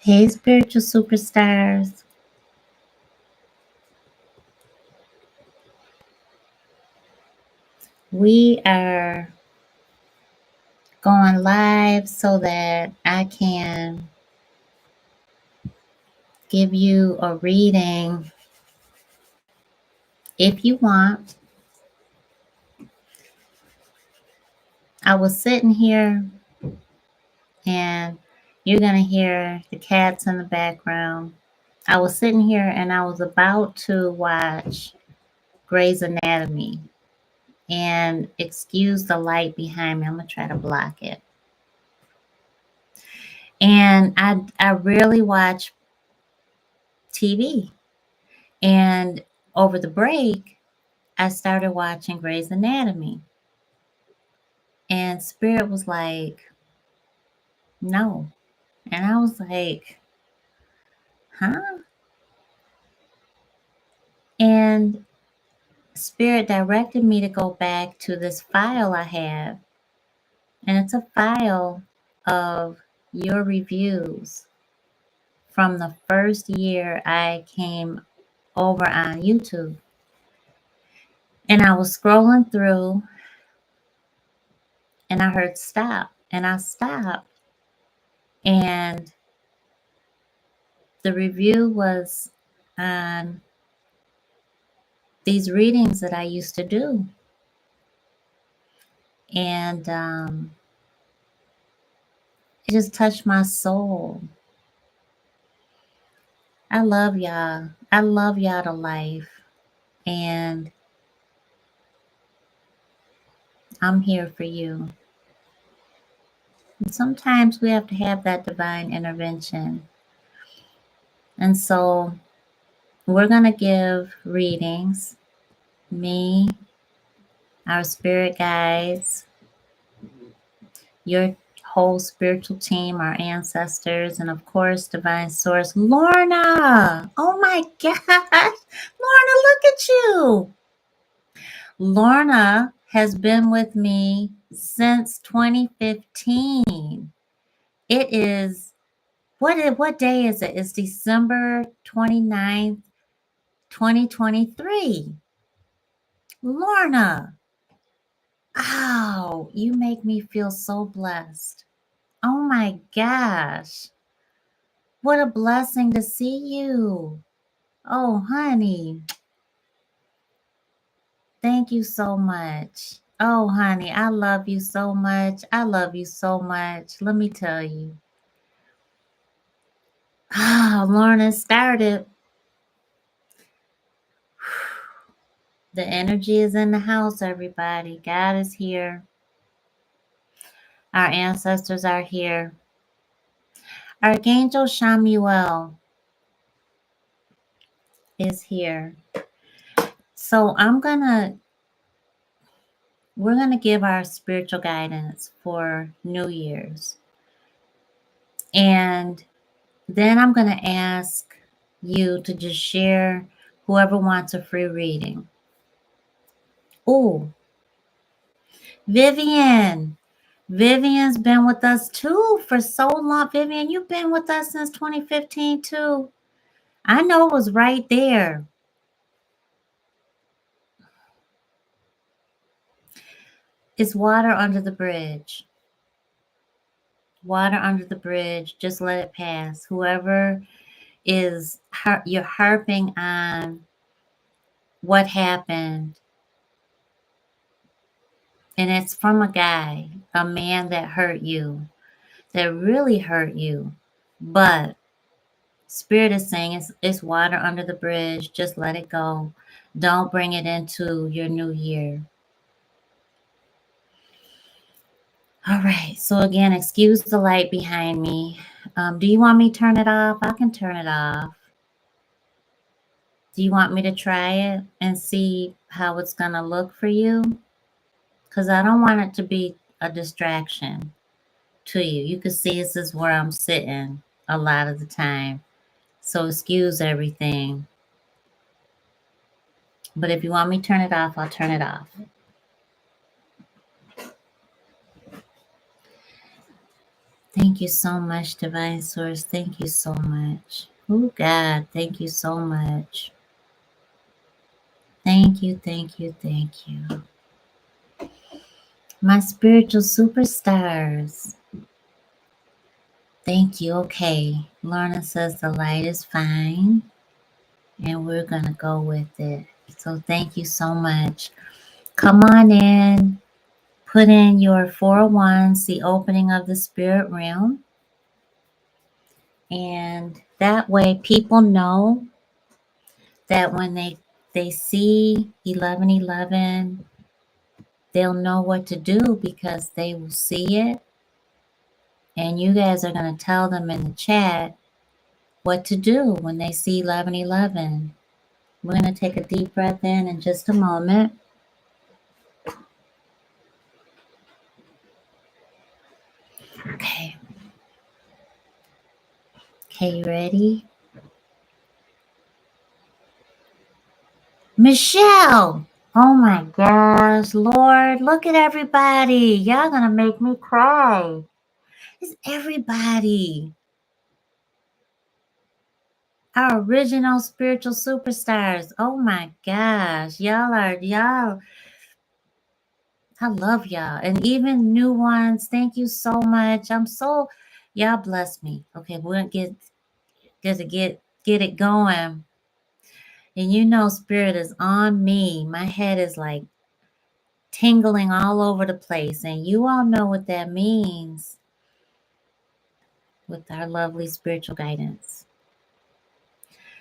Hey, spiritual superstars. We are going live so that I can give you a reading if you want. I was sitting here and you're going to hear the cats in the background. I was sitting here and I was about to watch Grey's Anatomy. And excuse the light behind me. I'm going to try to block it. And I rarely watch TV. And over the break, I started watching Grey's Anatomy. And Spirit was like, no. And I was like, huh? And Spirit directed me to go back to this file I have. And it's a file of your reviews from the first year I came over on YouTube. And I was scrolling through and I heard stop. And I stopped. And the review was on these readings that I used to do. And it just touched my soul. I love y'all. I love y'all to life. And I'm here for you. And sometimes we have to have that divine intervention. And so we're going to give readings. Me, our spirit guides, your whole spiritual team, our ancestors, and of course, divine source. Lorna! Oh my gosh! Lorna, look at you! Lorna has been with me since 2015. It is, what day is it? It's December 29th, 2023. Lorna! Oh, you make me feel so blessed. Oh my gosh. What a blessing to see you. Oh, honey. Thank you so much. Oh, honey, I love you so much. I love you so much. Let me tell you. Ah, Lorna started. The energy is in the house, everybody. God is here. Our ancestors are here. Archangel Shamuel is here. So we're gonna give our spiritual guidance for New Year's. And then I'm gonna ask you to just share whoever wants a free reading. Oh, Vivian. Vivian's been with us too for so long. Vivian, you've been with us since 2015 too. I know it was right there. It's water under the bridge. Water under the bridge. Just let it pass. Whoever is, you're harping on what happened. And it's from a guy, a man that hurt you, that really hurt you. But Spirit is saying it's water under the bridge. Just let it go. Don't bring it into your new year. All right. So again, excuse the light behind me. Do you want me to turn it off? I can turn it off. Do you want me to try it and see how it's going to look for you? Because I don't want it to be a distraction to you. You can see this is where I'm sitting a lot of the time. So excuse everything. But if you want me to turn it off, I'll turn it off. Thank you so much, Divine Source. Thank you so much. Oh, God, thank you so much. Thank you, thank you, thank you. My spiritual superstars. Thank you. Okay. Lorna says the light is fine, and we're going to go with it. So thank you so much. Come on in. Put in your 401s, the opening of the spirit realm. And that way people know that when they see 1111, they'll know what to do because they will see it. And you guys are going to tell them in the chat what to do when they see 1111. We're going to take a deep breath in just a moment. Okay. Okay, you ready? Michelle! Oh my gosh, Lord, look at everybody. Y'all gonna make me cry. It's everybody. Our original spiritual superstars. Oh my gosh. Y'all. I love y'all. And even new ones. Thank you so much. Y'all bless me. Okay, we're gonna get it going. And you know, spirit is on me. My head is like tingling all over the place. And you all know what that means with our lovely spiritual guidance.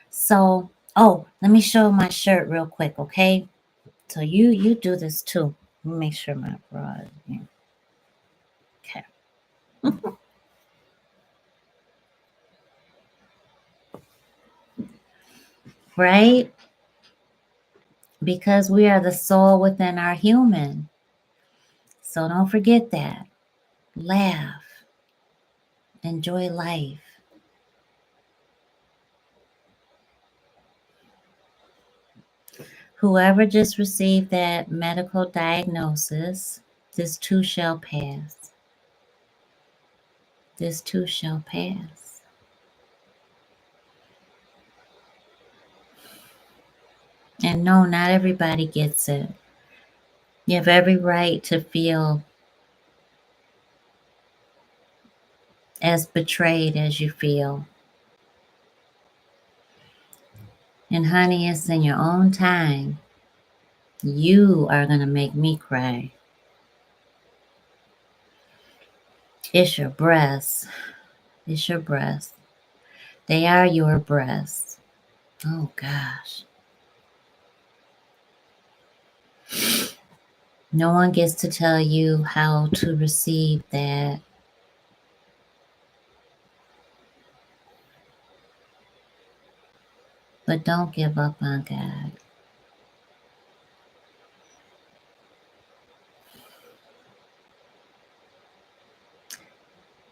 So, let me show my shirt real quick, okay? So you do this too. Let me make sure my bra is here. Okay. Right? Because we are the soul within our human. So don't forget that. Laugh. Enjoy life. Whoever just received that medical diagnosis, this too shall pass. This too shall pass. And no, not everybody gets it. You have every right to feel as betrayed as you feel. And honey, it's in your own time. You are going to make me cry. It's your breasts. It's your breasts. They are your breasts. Oh, gosh. No one gets to tell you how to receive that. But don't give up on God.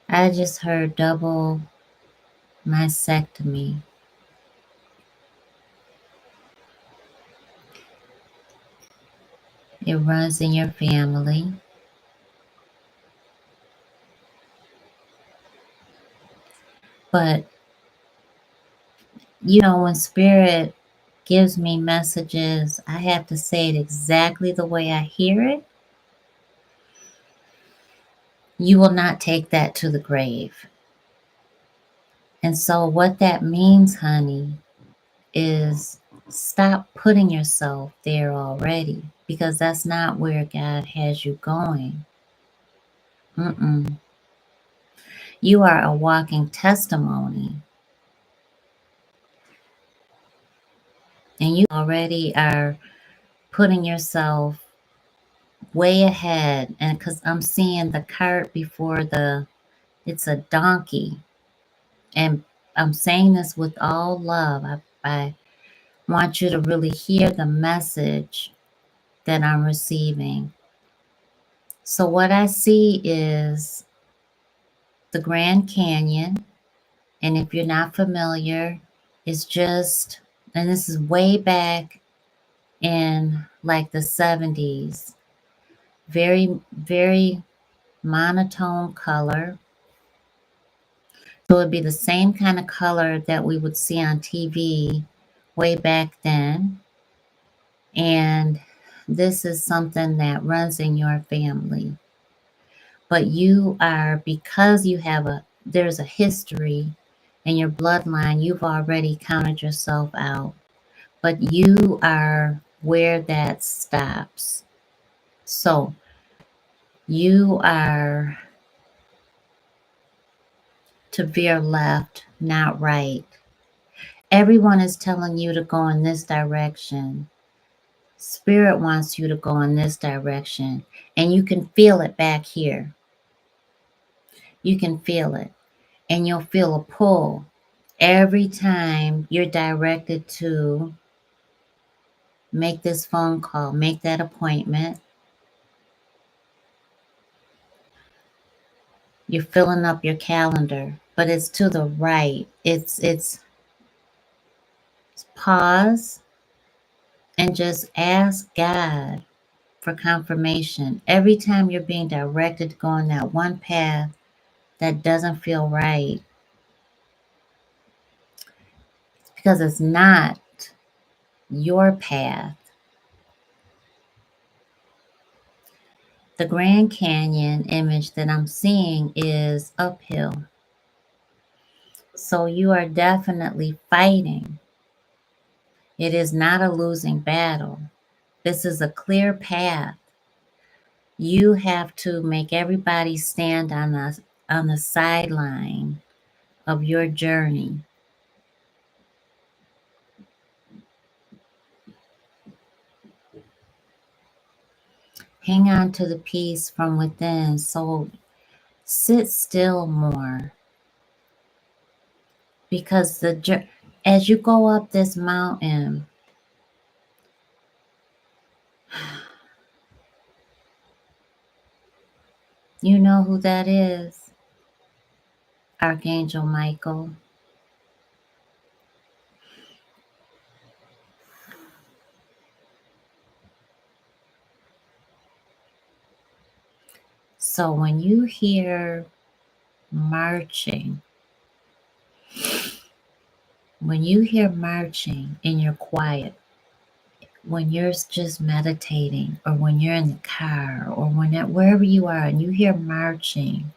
I just heard double mastectomy. It runs in your family. But, you know, when spirit gives me messages, I have to say it exactly the way I hear it. You will not take that to the grave. And so what that means, honey, is stop putting yourself there already, because that's not where God has you going. You are a walking testimony. And you already are putting yourself way ahead. And because I'm seeing the cart before it's a donkey. And I'm saying this with all love. I want you to really hear the message that I'm receiving. So what I see is the Grand Canyon. And if you're not familiar, it's just, and this is way back in like the 70s, very, very monotone color. So it'd be the same kind of color that we would see on TV way back then. And this is something that runs in your family. But you are, because you have there's a history in your bloodline, you've already counted yourself out. But you are where that stops. So you are to veer left, not right. Everyone is telling you to go in this direction. Spirit wants you to go in this direction. And you can feel it back here. You can feel it. And you'll feel a pull every time you're directed to make this phone call, make that appointment. You're filling up your calendar, but it's to the right. It's pause and just ask God for confirmation. Every time you're being directed to go on that one path that doesn't feel right, because it's not your path. The Grand Canyon image that I'm seeing is uphill. So you are definitely fighting. It is not a losing battle. This is a clear path. You have to make everybody stand on the sideline of your journey. Hang on to the peace from within. So sit still more. Because as you go up this mountain, you know who that is? Archangel Michael. So when you hear marching, when you're quiet, when you're just meditating, or when you're in the car, or wherever you are and you hear marching,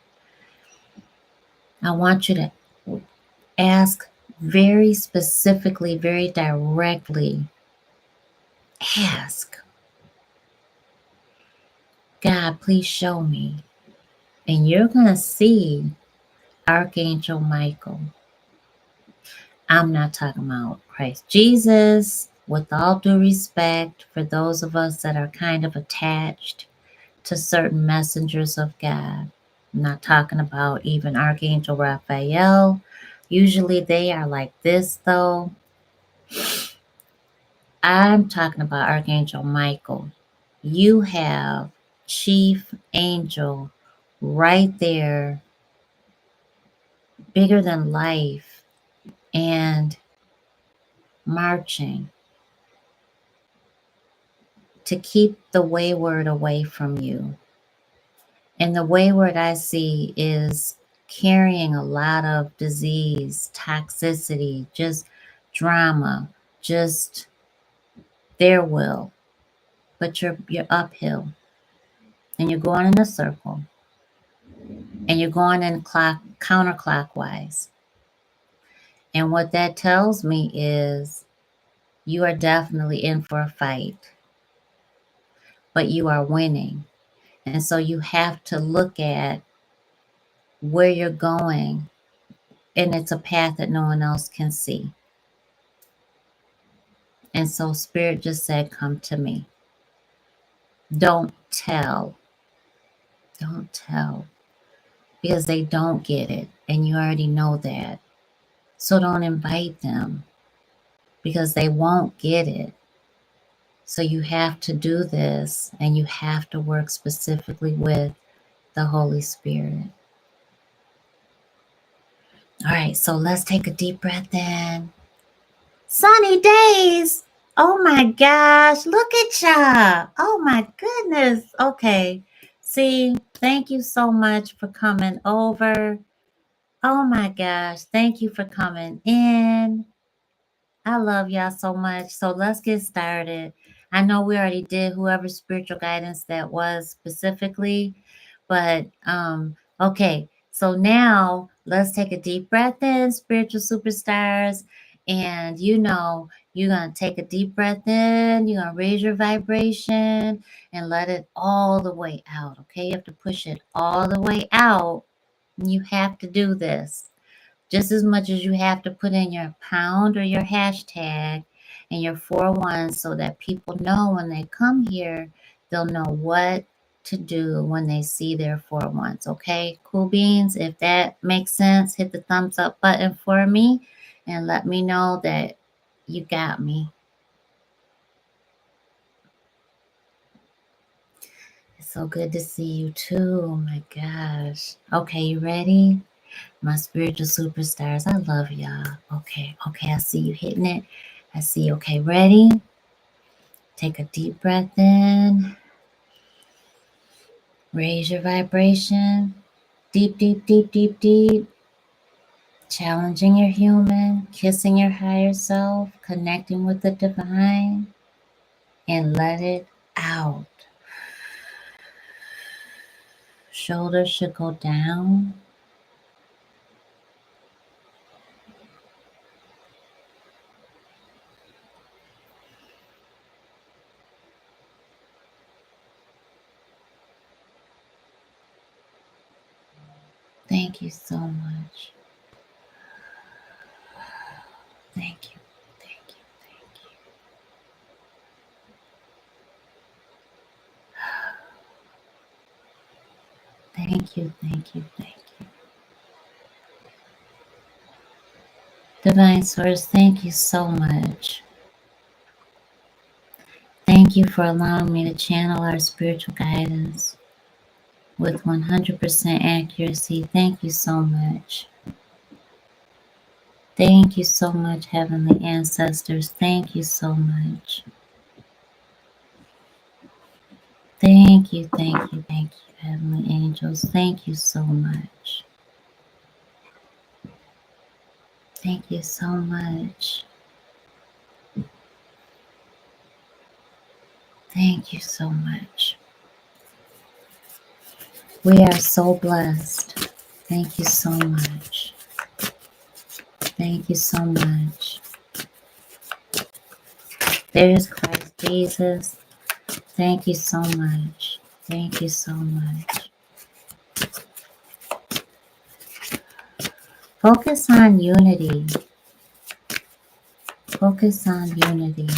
I want you to ask very specifically, very directly, ask, God, please show me. And you're going to see Archangel Michael. I'm not talking about Christ Jesus. With all due respect for those of us that are kind of attached to certain messengers of God. I'm not talking about even Archangel Raphael. Usually they are like this, though. I'm talking about Archangel Michael. You have Chief Angel right there, bigger than life, and marching to keep the wayward away from you. And the wayward I see is carrying a lot of disease, toxicity, just drama, just their will. But you're uphill and you're going in a circle and you're going in counterclockwise. And what that tells me is you are definitely in for a fight, but you are winning. And so you have to look at where you're going, and it's a path that no one else can see. And so Spirit just said, come to me. Don't tell. Don't tell. Because they don't get it. And you already know that. So don't invite them. Because they won't get it. So you have to do this. And you have to work specifically with the Holy Spirit. All right. So let's take a deep breath in. Sunny days. Oh my gosh. Look at ya. Oh my goodness. Okay. See, thank you so much for coming over. Oh my gosh. Thank you for coming in. I love y'all so much. So let's get started. I know we already did whoever's spiritual guidance that was specifically, but okay. So now let's take a deep breath in, spiritual superstars, and you're going to take a deep breath in, you're going to raise your vibration and let it all the way out, okay? You have to push it all the way out. You have to do this just as much as you have to put in your pound or your hashtag and your 4 1 so that people know when they come here, they'll know what to do when they see their 4 1s. Okay, cool beans. If that makes sense, hit the thumbs up button for me and let me know that you got me. It's so good to see you too. Oh my gosh. Okay, you ready? My spiritual superstars, I love y'all. Okay, I see you hitting it. I see. Okay, ready? Take a deep breath in. Raise your vibration. Deep, deep, deep, deep, deep. Challenging your human, kissing your higher self, connecting with the divine, and let it out. Shoulders should go down. Thank you so much. Thank you. Thank you. Thank you. Thank you. Thank you. Thank you. Divine Source, thank you so much. Thank you for allowing me to channel our spiritual guidance with 100% accuracy. Thank you so much. Thank you so much, Heavenly Ancestors. Thank you so much. Thank you, Heavenly Angels. Thank you so much. Thank you so much. Thank you so much. We are so blessed. Thank you so much. Thank you so much. There's Christ Jesus. Thank you so much. Thank you so much. Focus on unity. Focus on unity.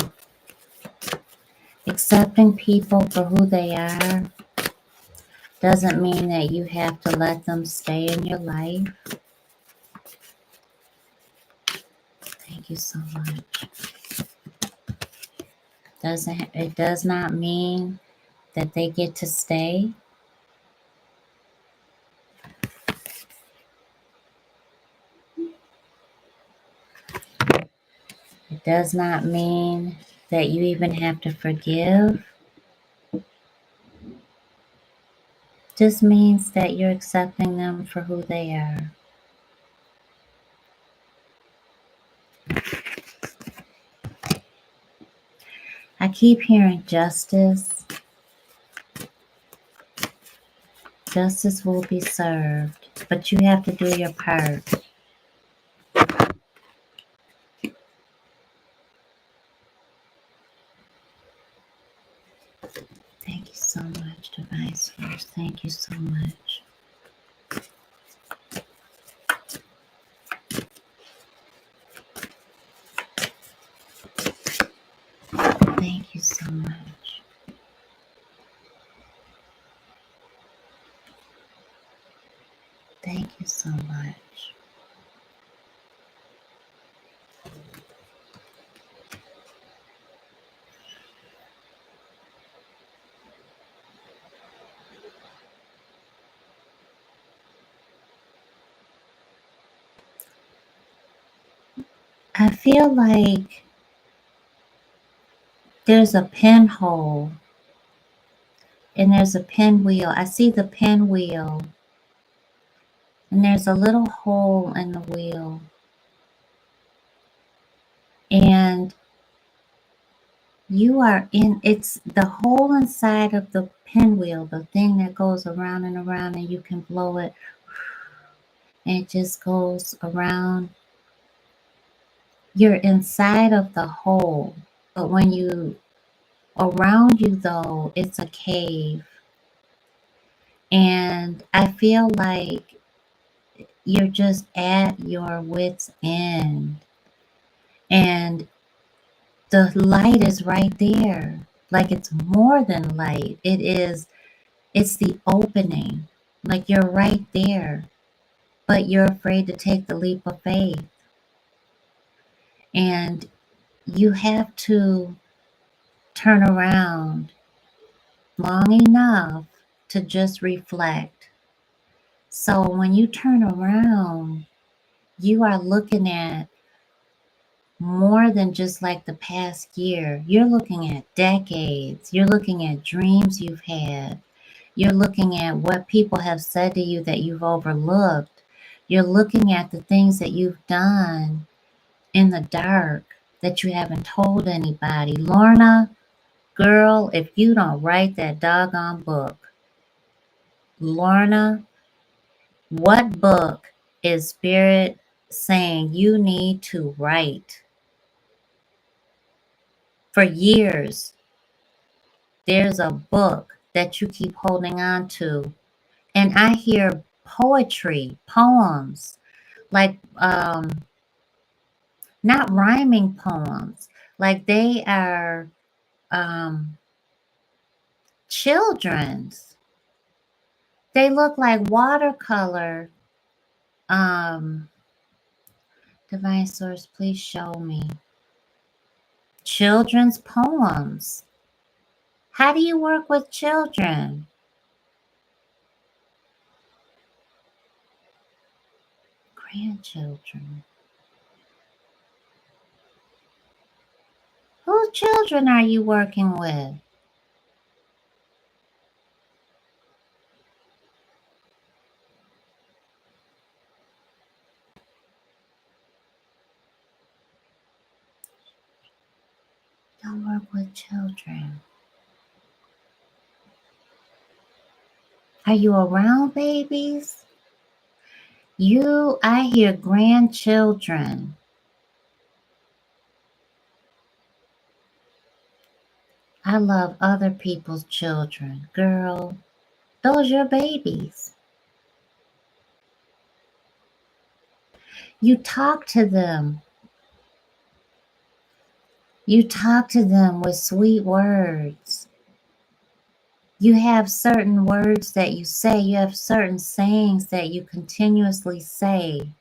Accepting people for who they are doesn't mean that you have to let them stay in your life. Thank you so much. It does not mean that they get to stay. It does not mean that you even have to forgive. It just means that you're accepting them for who they are. I keep hearing justice. Justice will be served, but you have to do your part. Thank you so much, Divine Source. Thank you so much. Thank you so much. Thank you so much. I feel like there's a pinhole and there's a pinwheel. I see the pinwheel and there's a little hole in the wheel. And you are in, it's the hole inside of the pinwheel, the thing that goes around and around, and you can blow it, and it just goes around. You're inside of the hole, but when you, around you though, it's a cave. And I feel like you're just at your wit's end. And the light is right there. Like it's more than light. It's the opening. Like you're right there. But you're afraid to take the leap of faith. And you have to turn around long enough to just reflect. So when you turn around, you are looking at more than just like the past year. You're looking at decades. You're looking at dreams you've had. You're looking at what people have said to you that you've overlooked. You're looking at the things that you've done in the dark that you haven't told anybody. Lorna, girl, if you don't write that doggone book, Lorna, what book is Spirit saying you need to write? For years, there's a book that you keep holding on to. And I hear poetry, poems, like not rhyming poems, like they are children's. They look like watercolor. Divine Source, please show me. Children's poems. How do you work with children? Grandchildren. Whose children are you working with? Don't work with children. Are you around babies? I hear grandchildren. I love other people's children. Girl, those your babies. You talk to them. You talk to them with sweet words. You have certain words that you say. You have certain sayings that you continuously say.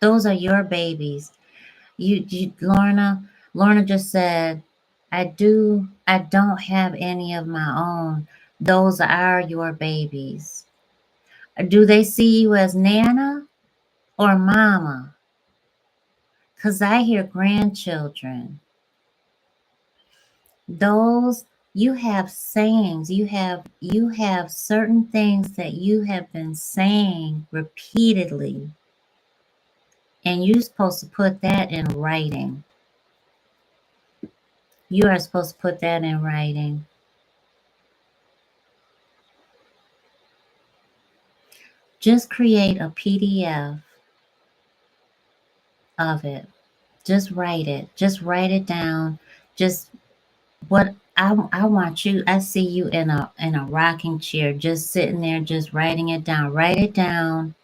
Those are your babies. Lorna just said, I don't have any of my own. Those are your babies. Do they see you as Nana or Mama? Because I hear grandchildren. Those, you have sayings. You have certain things that you have been saying repeatedly. And you're supposed to put that in writing. You are supposed to put that in writing. Just create a PDF of it. Just write it. Just write it down. Just what I want you. I see you in a rocking chair, just sitting there, just writing it down. Write it down,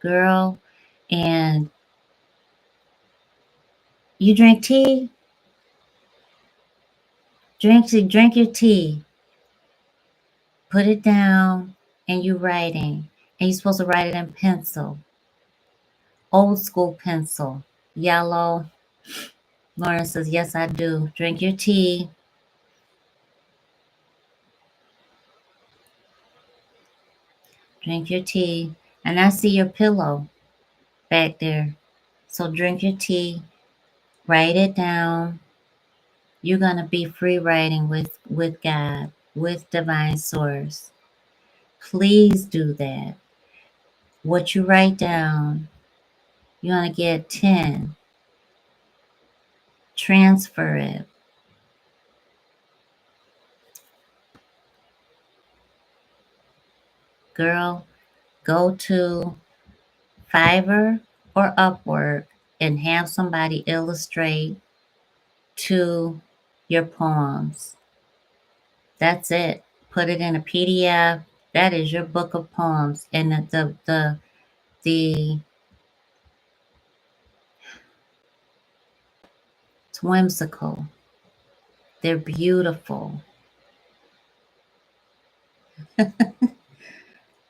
girl. And you drink tea. Drink your tea. Put it down, and you writing. And you're supposed to write it in pencil, old school pencil, yellow. Lauren says, yes, I do. Drink your tea. Drink your tea. And I see your pillow back there. So drink your tea. Write it down. You're going to be free writing with God, with divine source. Please do that. What you write down, you want to get 10. Transfer it. Girl, go to Fiverr or Upwork and have somebody illustrate to your poems. That's it. Put it in a PDF. That is your book of poems. And the it's whimsical. They're beautiful.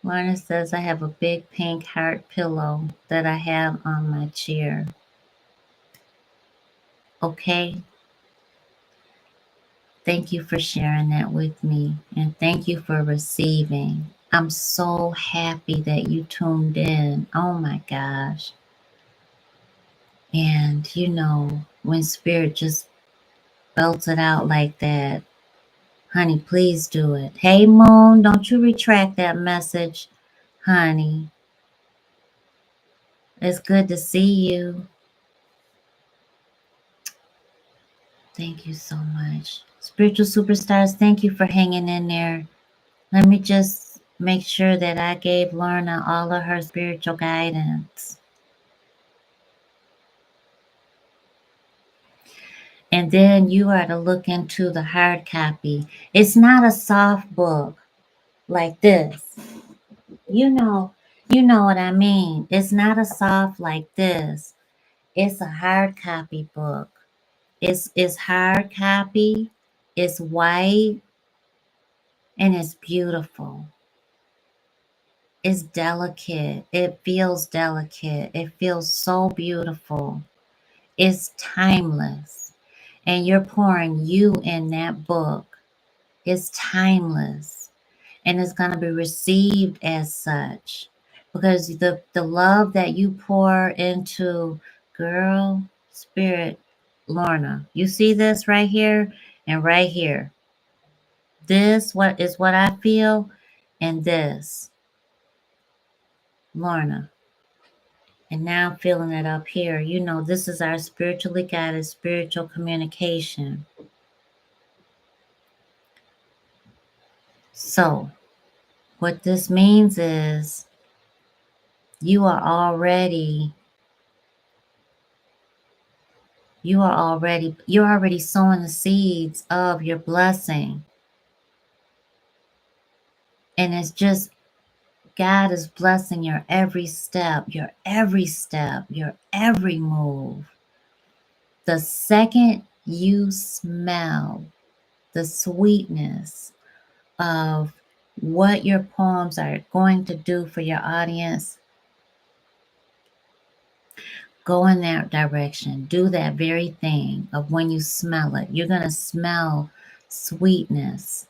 Lorna says, I have a big pink heart pillow that I have on my chair. Okay. Thank you for sharing that with me. And thank you for receiving. I'm so happy that you tuned in. Oh my gosh. And you know, when spirit just belts it out like that, honey, please do it. Hey Moon, don't you retract that message, honey. It's good to see you. Thank you so much. Spiritual superstars, thank you for hanging in there. Let me just make sure that I gave Lorna all of her spiritual guidance. And then you are to look into the hard copy. It's not a soft book like this. You know what I mean. It's not a soft like this. It's a hard copy book. It's hard copy. It's white and it's beautiful. It's delicate. It feels delicate. It feels so beautiful. It's timeless. And you're pouring you in that book. It's timeless. And it's going to be received as such. Because the love that you pour into girl, spirit, Lorna. You see this right here and right here. This what is what I feel, and this, Lorna. And now I'm feeling it up here. You know, this is our spiritually guided spiritual communication. So, what this means is you're already sowing the seeds of your blessing. And it's just God is blessing your every step, your every move. The second you smell the sweetness of what your poems are going to do for your audience, go in that direction. Do that very thing of when you smell it. You're going to smell sweetness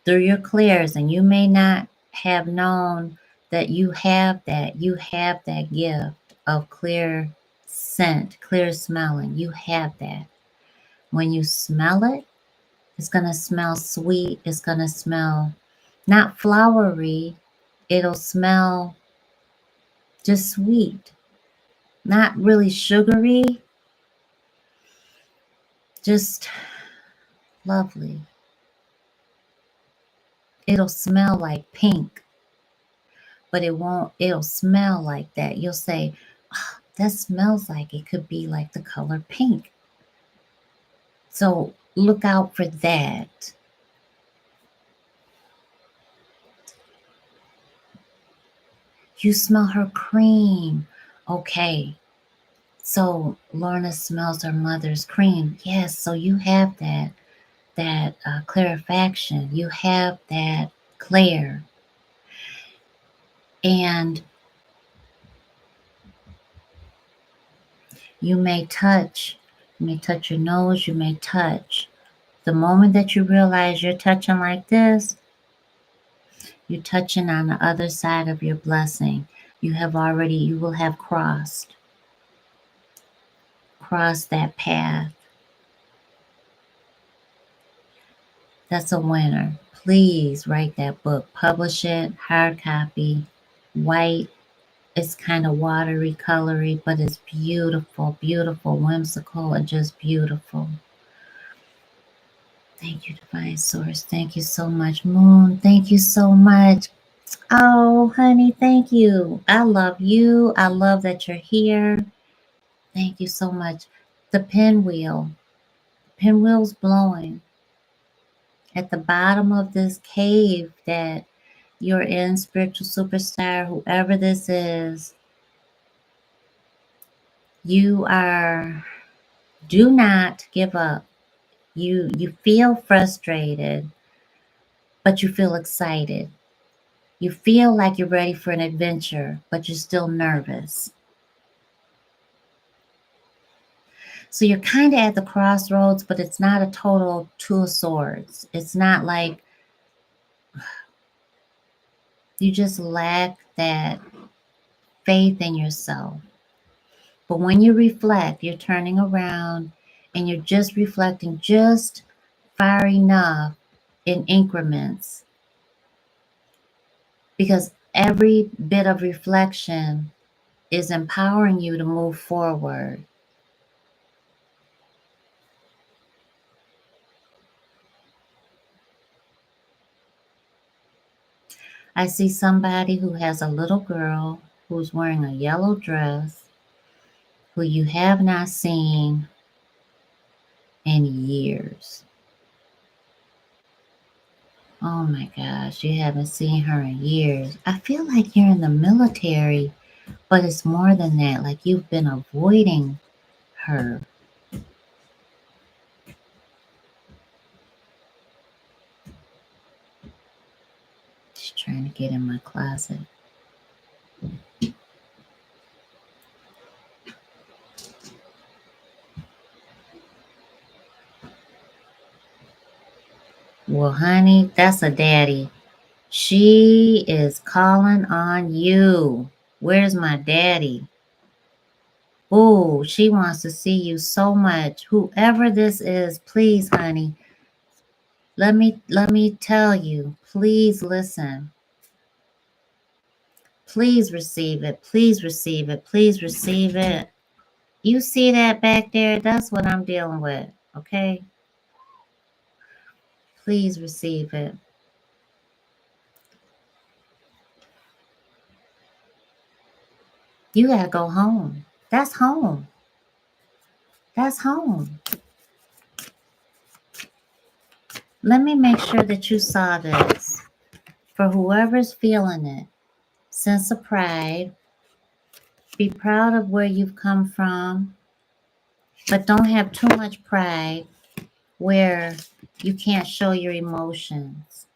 through your clears, and you may not have known that you have that. You have that gift of clear scent, clear smelling. You have that. When you smell it, it's going to smell sweet. It's going to smell not flowery. It'll smell just sweet. Not really sugary. Just lovely. It'll smell like pink, but it'll smell like that. You'll say, oh, that smells like it could be like the color pink. So look out for that. You smell her cream. Okay. So Lorna smells her mother's cream. Yes, so you have that clarifaction. You have that clear. And you may touch your nose, you may touch. The moment that you realize you're touching like this, you're touching on the other side of your blessing. You will have crossed that path. That's a winner. Please write that book. Publish it, hard copy, white. It's kind of watery, colory, but it's beautiful, beautiful, whimsical, and just beautiful. Thank you, Divine Source. Thank you so much, Moon. Thank you so much. Oh, honey, thank you. I love you. I love that you're here. Thank you so much. The pinwheel. Pinwheel's blowing at the bottom of this cave that you're in, spiritual superstar, whoever this is. You are, do not give up. You feel frustrated, but you feel excited. You feel like you're ready for an adventure, but you're still nervous. So you're kind of at the crossroads, but it's not a total two of swords. It's not like you just lack that faith in yourself. But when you reflect, you're turning around and you're just reflecting just far enough in increments. Because every bit of reflection is empowering you to move forward. I see somebody who has a little girl who's wearing a yellow dress, who you have not seen in years. Oh my gosh, you haven't seen her in years. I feel like you're in the military, but it's more than that. Like you've been avoiding her. She's trying to get in my closet. Well, honey, that's a daddy. She is calling on you. Where's my daddy? Oh, she wants to see you so much. Whoever this is, please, honey, let me tell you. Please listen. Please receive it. Please receive it. Please receive it. You see that back there? That's what I'm dealing with. Okay? Please receive it. You gotta go home. That's home. That's home. Let me make sure that you saw this. For whoever's feeling it, sense of pride, be proud of where you've come from, but don't have too much pride where you can't show your emotions.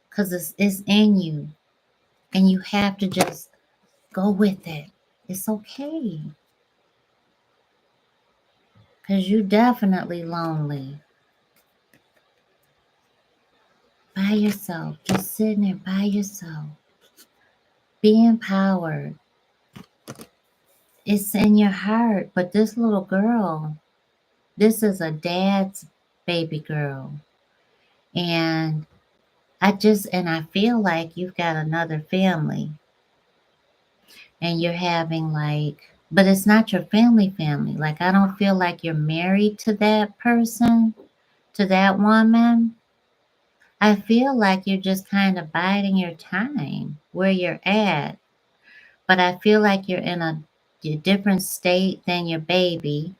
Because it's in you. And you have to just go with it. It's okay. Because you're definitely lonely. By yourself. Just sitting there by yourself. Be empowered. It's in your heart. But this little girl, this is a dad's baby girl. And I feel like you've got another family. And you're having but it's not your family. Like, I don't feel like you're married to that person, to that woman. I feel like you're just kind of biding your time where you're at. But I feel like you're in a different state than your baby.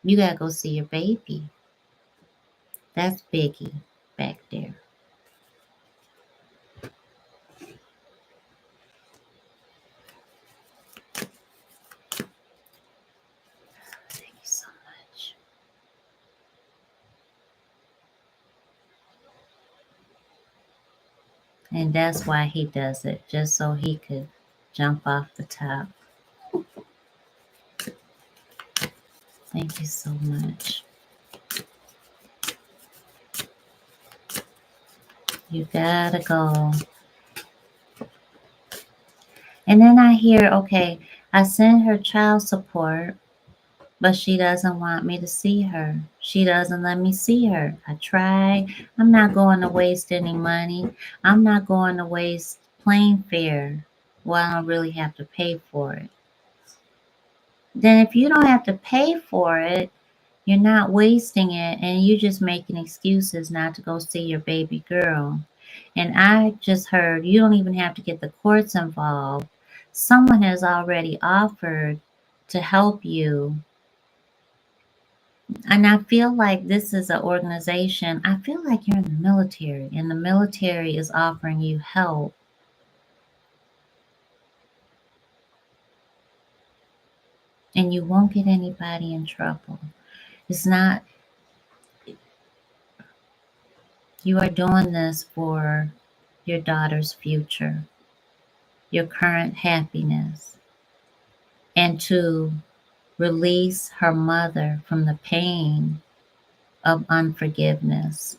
You gotta go see your baby. That's Biggie back there. Thank you so much. And that's why he does it, just so he could jump off the top. Thank you so much. You gotta go. And then I hear, okay, I sent her child support. But she doesn't want me to see her. She doesn't let me see her. I try. I'm not going to waste any money. I'm not going to waste plane fare. Well, I don't really have to pay for it. Then if you don't have to pay for it, you're not wasting it and you just making excuses not to go see your baby girl. And I just heard you don't even have to get the courts involved. Someone has already offered to help you. And I feel like this is an organization. I feel like you're in the military and the military is offering you help. And you won't get anybody in trouble. It's not, you are doing this for your daughter's future, your current happiness, and to release her mother from the pain of unforgiveness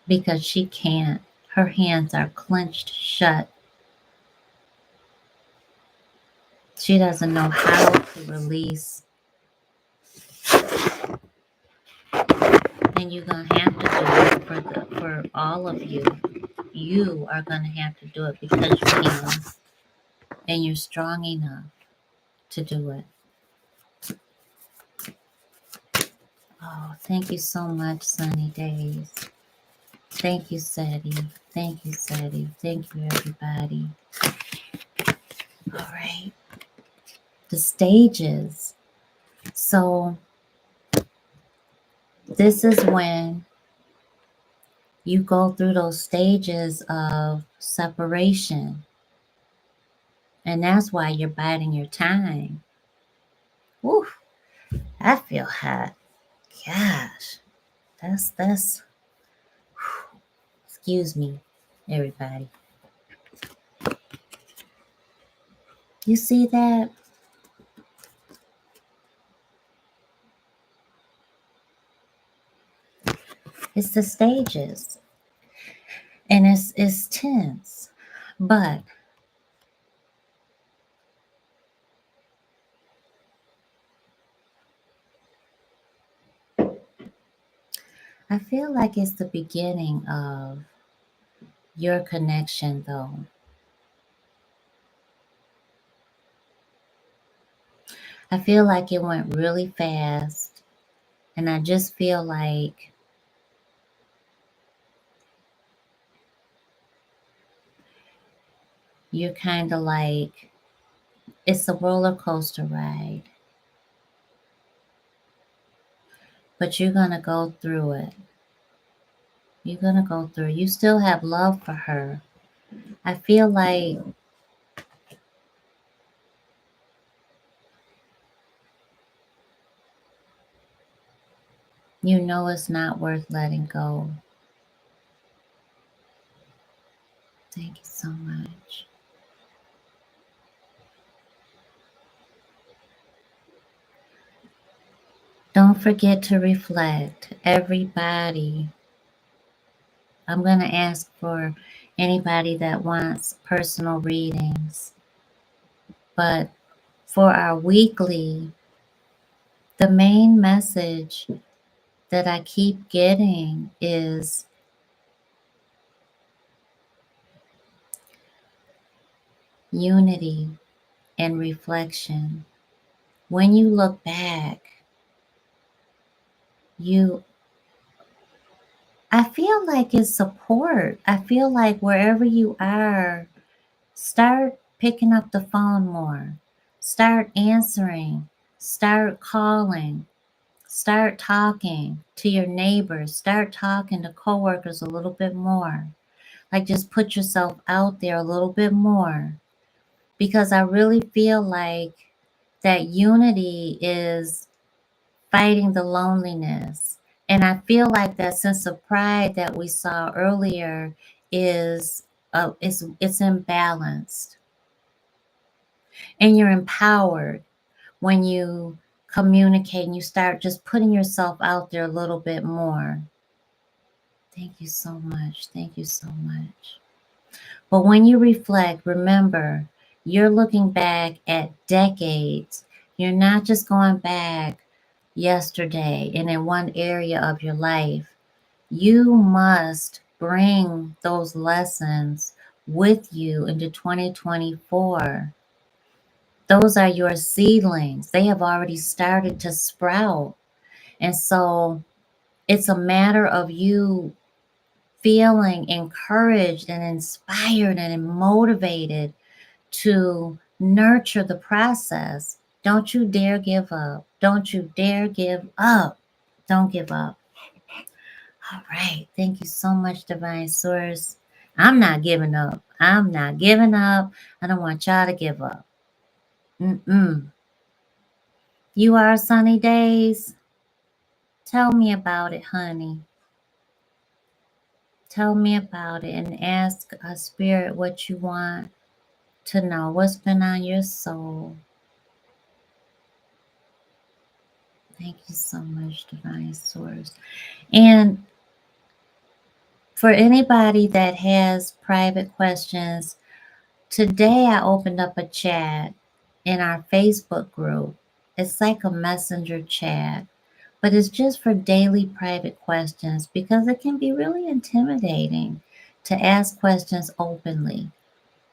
because she can't. Her hands are clenched shut. She doesn't know how to release. And you're going to have to do it for all of you. You are going to have to do it because you can. And you're strong enough to do it. Oh, thank you so much, Sunny Days. Thank you, Seti. Thank you, Seti. Thank you, everybody. All right. The stages. So this is when you go through those stages of separation. And that's why you're biding your time. Woo, I feel hot. Gosh, that's, excuse me, everybody. You see that? It's the stages. And it's tense. But I feel like it's the beginning of your connection, though. I feel like it went really fast, and I just feel like you're kind of like, it's a roller coaster ride, but you're going to go through it. You're going to go through it. You still have love for her. I feel like you know it's not worth letting go. Thank you so much. Don't forget to reflect. Everybody, I'm going to ask for anybody that wants personal readings. But for our weekly, the main message that I keep getting is unity and reflection. When you look back, I feel like it's support. I feel like wherever you are, start picking up the phone more. Start answering. Start calling. Start talking to your neighbors. Start talking to coworkers a little bit more. Like just put yourself out there a little bit more. Because I really feel like that unity is fighting the loneliness. And I feel like that sense of pride that we saw earlier is it's imbalanced. And you're empowered when you communicate and you start just putting yourself out there a little bit more. Thank you so much. Thank you so much. But when you reflect, remember, you're looking back at decades. You're not just going back yesterday and in one area of your life. You must bring those lessons with you into 2024. Those are your seedlings. They have already started to sprout. And so it's a matter of you feeling encouraged and inspired and motivated to nurture the process. Don't you dare give up. Don't you dare give up. Don't give up. All right. Thank you so much, Divine Source. I'm not giving up. I'm not giving up. I don't want y'all to give up. Mm-mm. You are sunny days. Tell me about it, honey. Tell me about it and ask a spirit what you want to know. What's been on your soul? Thank you so much, Divine Source. And for anybody that has private questions, today I opened up a chat in our Facebook group. It's like a messenger chat, but it's just for daily private questions because it can be really intimidating to ask questions openly.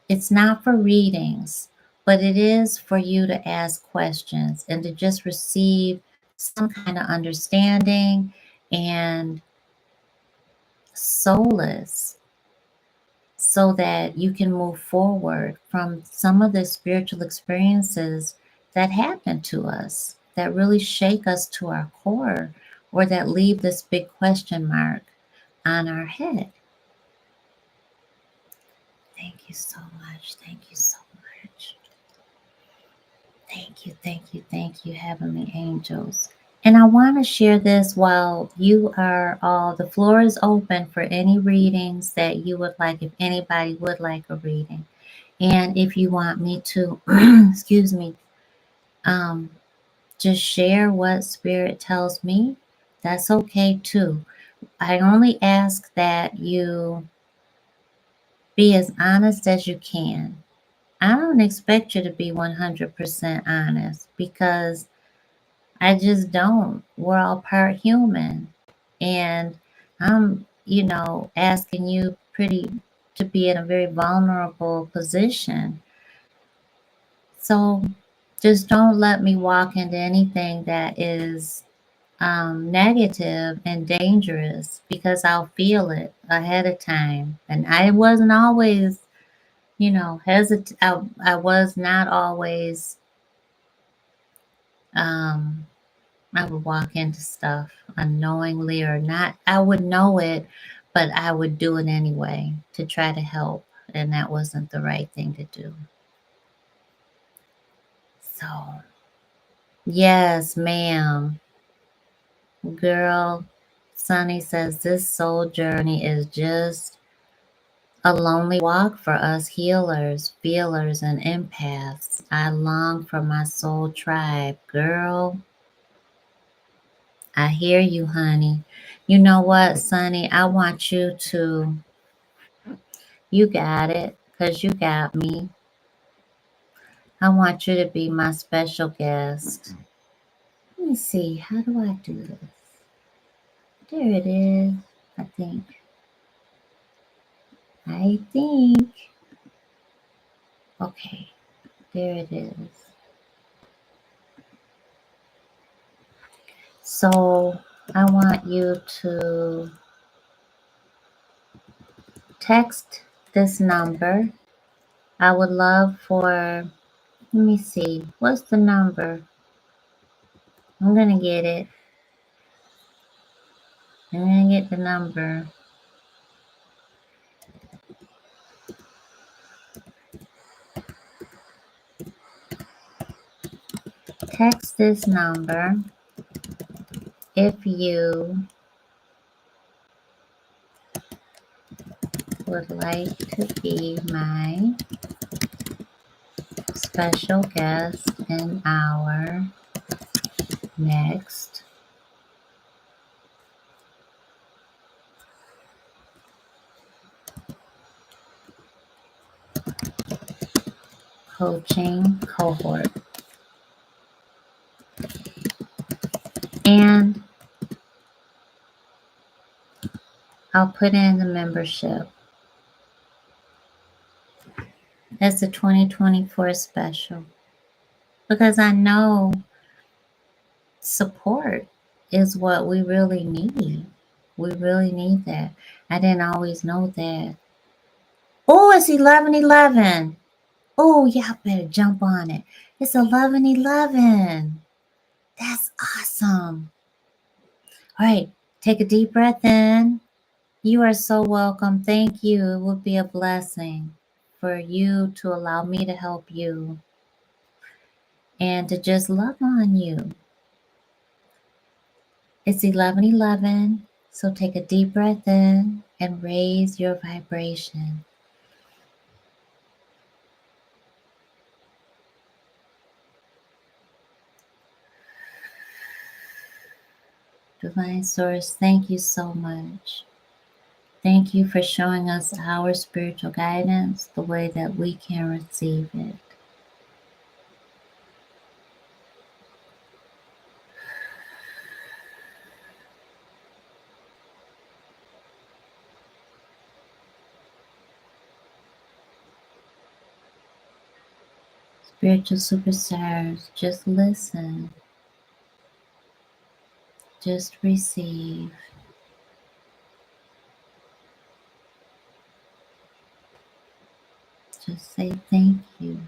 It's not for readings, but it is for you to ask questions and to just receive some kind of understanding and solace so that you can move forward from some of the spiritual experiences that happen to us that really shake us to our core or that leave this big question mark on our head. Thank you so much. Thank you so much. Thank you, heavenly angels. And I want to share this while you are all, the floor is open for any readings that you would like, if anybody would like a reading. And if you want me to, excuse me, um, just share what Spirit tells me, that's okay too. I only ask that you be as honest as you can. I don't expect you to be 100% honest because I just don't. We're all part human. And I'm, asking you to be in a very vulnerable position. So just don't let me walk into anything that is negative and dangerous because I'll feel it ahead of time. And I wasn't always, I was not always, um, I would walk into stuff unknowingly or not. I would know it, but I would do it anyway to try to help. And that wasn't the right thing to do. So, yes, ma'am. Girl, Sunny says this soul journey is just a lonely walk for us healers, feelers, and empaths. I long for my soul tribe. Girl, I hear you, honey. You know what, Sunny? I want you to, you got it, because you got me. I want you to be my special guest. Let me see, how do I do this? There it is, I think. Okay, there it is. So I want you to text this number. I would love for, let me see, what's the number? I'm going to get it. I'm going to get the number. Text this number if you would like to be my special guest in our next coaching cohort. And I'll put in the membership. That's the 2024 special. Because I know support is what we really need. We really need that. I didn't always know that. Oh, it's 11:11. Oh, y'all better jump on it. It's 11:11. That's awesome. All right, take a deep breath in. You are so welcome. Thank you. It would be a blessing for you to allow me to help you and to just love on you. It's 11:11, so take a deep breath in and raise your vibration. Divine Source, thank you so much. Thank you for showing us our spiritual guidance the way that we can receive it. Spiritual superstars, just listen. Just receive. Just say thank you.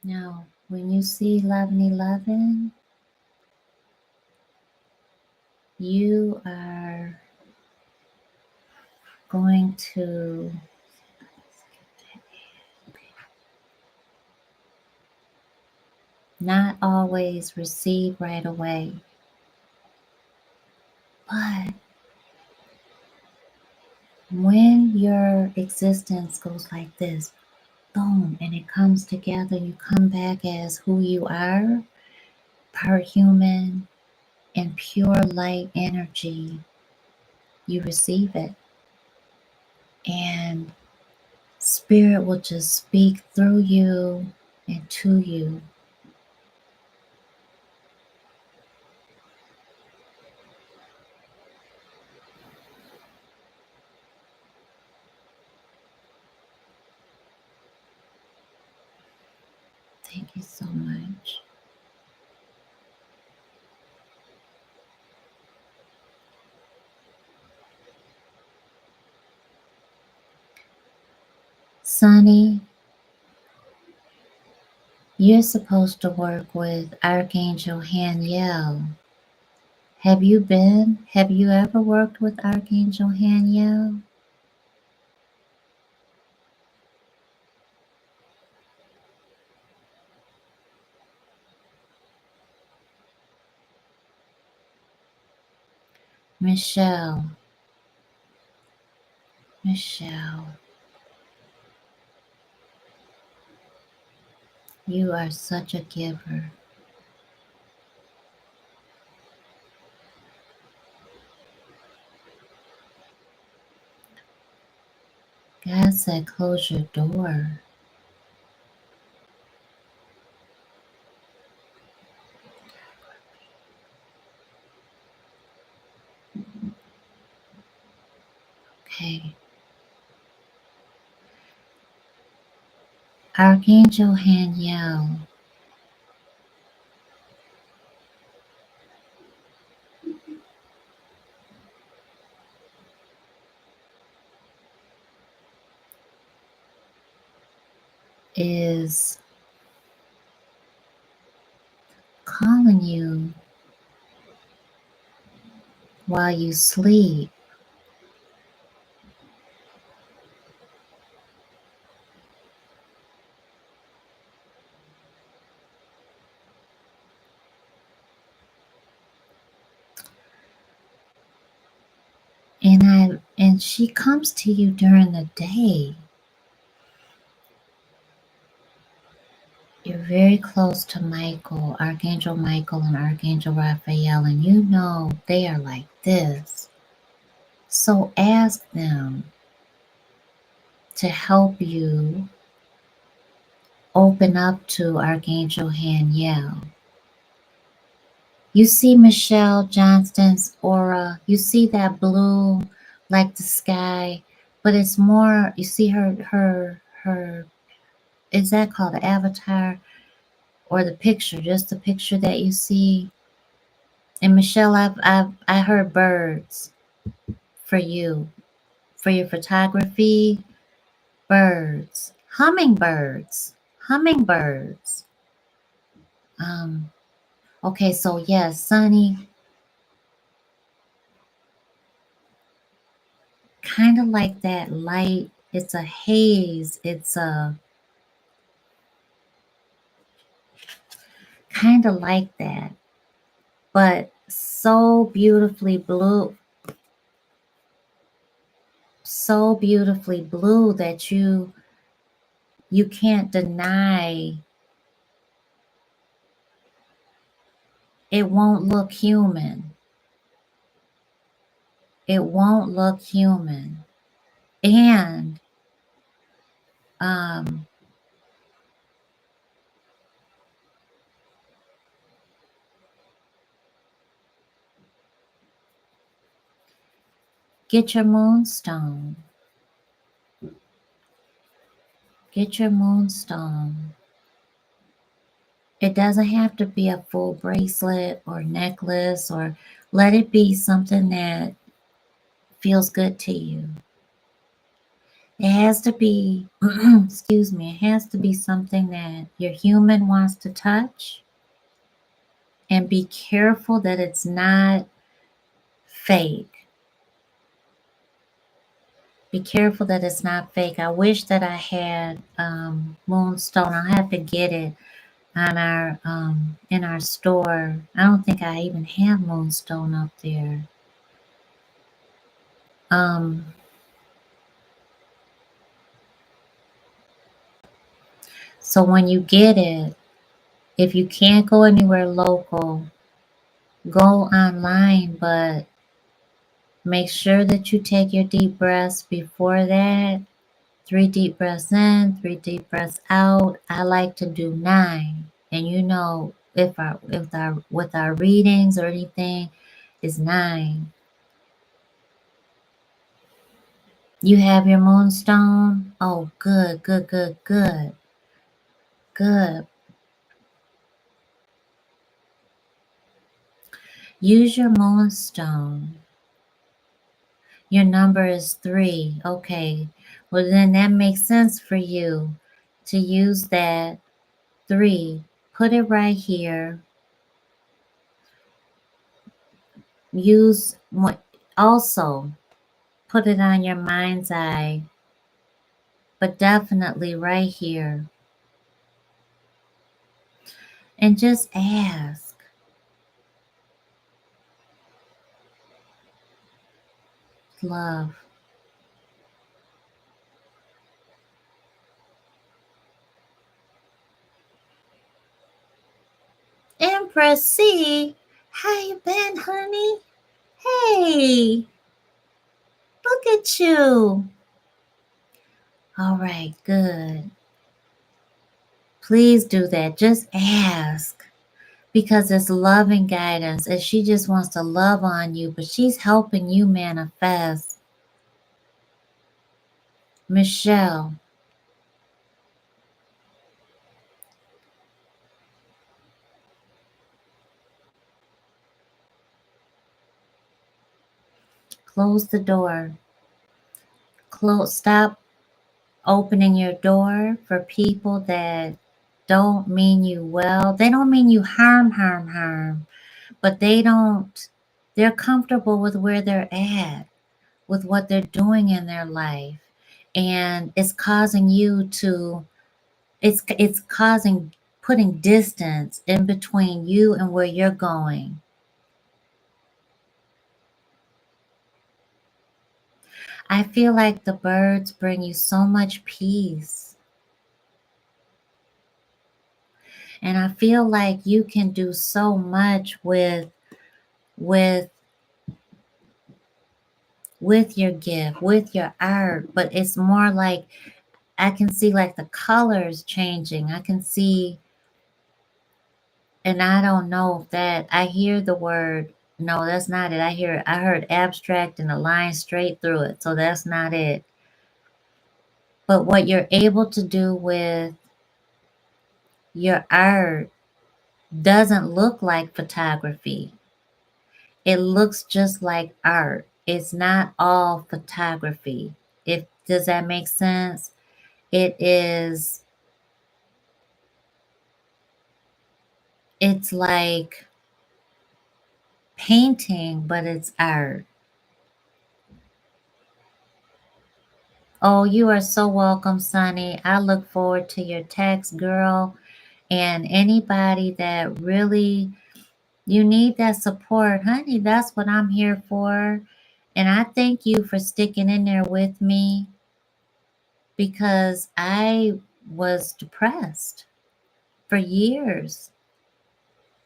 Now, when you see 11:11, you are going to not always receive right away, but when your existence goes like this, boom, and it comes together, you come back as who you are, part human and pure light energy, you receive it. And spirit will just speak through you and to you. Thank you so much. Sonny, you're supposed to work with Archangel Haniel. Have you ever worked with Archangel Haniel? Michelle, you are such a giver. God said close your door. Okay. Archangel Haniel is calling you while you sleep. And she comes to you during the day. You're very close to Michael, Archangel Michael and Archangel Raphael, and you know they are like this. So ask them to help you open up to Archangel Haniel. You see Michelle Johnston's aura. You see that blue like the sky, but it's more, you see her, is that called the avatar or the picture, just the picture that you see? And Michelle, I heard birds for you, for your photography, birds, hummingbirds. Um, okay, so yes, Sunny, kind of like that light. It's a haze. It's a kind of like that, but so beautifully blue that you can't deny it. Won't look human. It won't look human. And um, get your moonstone. Get your moonstone. It doesn't have to be a full bracelet or necklace, or let it be something that feels good to you. It has to be, excuse me, it has to be something that your human wants to touch. And be careful that it's not fake. Be careful that it's not fake. I wish that I had moonstone. I'll have to get it on our in our store. I don't think I even have moonstone up there. Um, so when you get it, if you can't go anywhere local, go online, but make sure that you take your deep breaths before that. 3 deep breaths in, 3 deep breaths out. I like to do 9. And you know, with our readings or anything, is 9. You have your moonstone? Oh, good, good, good, good, good. Use your moonstone. Your number is 3. Okay. Well, then that makes sense for you to use that 3. Put it right here. Use what also put it on your mind's eye, but definitely right here. And just ask. Love. Empress C, how you been, honey? Hey, look at you. All right, good. Please do that. Just ask. Because it's loving guidance, and she just wants to love on you, but she's helping you manifest. Michelle, close the door. Stop opening your door for people that don't mean you well. They don't mean you harm, but they're comfortable with where they're at, with what they're doing in their life. And it's causing it's causing putting distance in between you and where you're going. I feel like the birds bring you so much peace. And I feel like you can do so much with with your gift, with your art, but it's more like I can see like the colors changing. I can see, and I don't know if that I hear the word. No, that's not it. I heard abstract and a line straight through it. So that's not it. But what you're able to do with your art doesn't look like photography. It looks just like art. It's not all photography. If does that make sense? It is it's like painting, but it's art. Oh, you are so welcome, Sonny. I look forward to your text, girl. And anybody that really you need that support, honey, that's what I'm here for. And I thank you for sticking in there with me because I was depressed for years.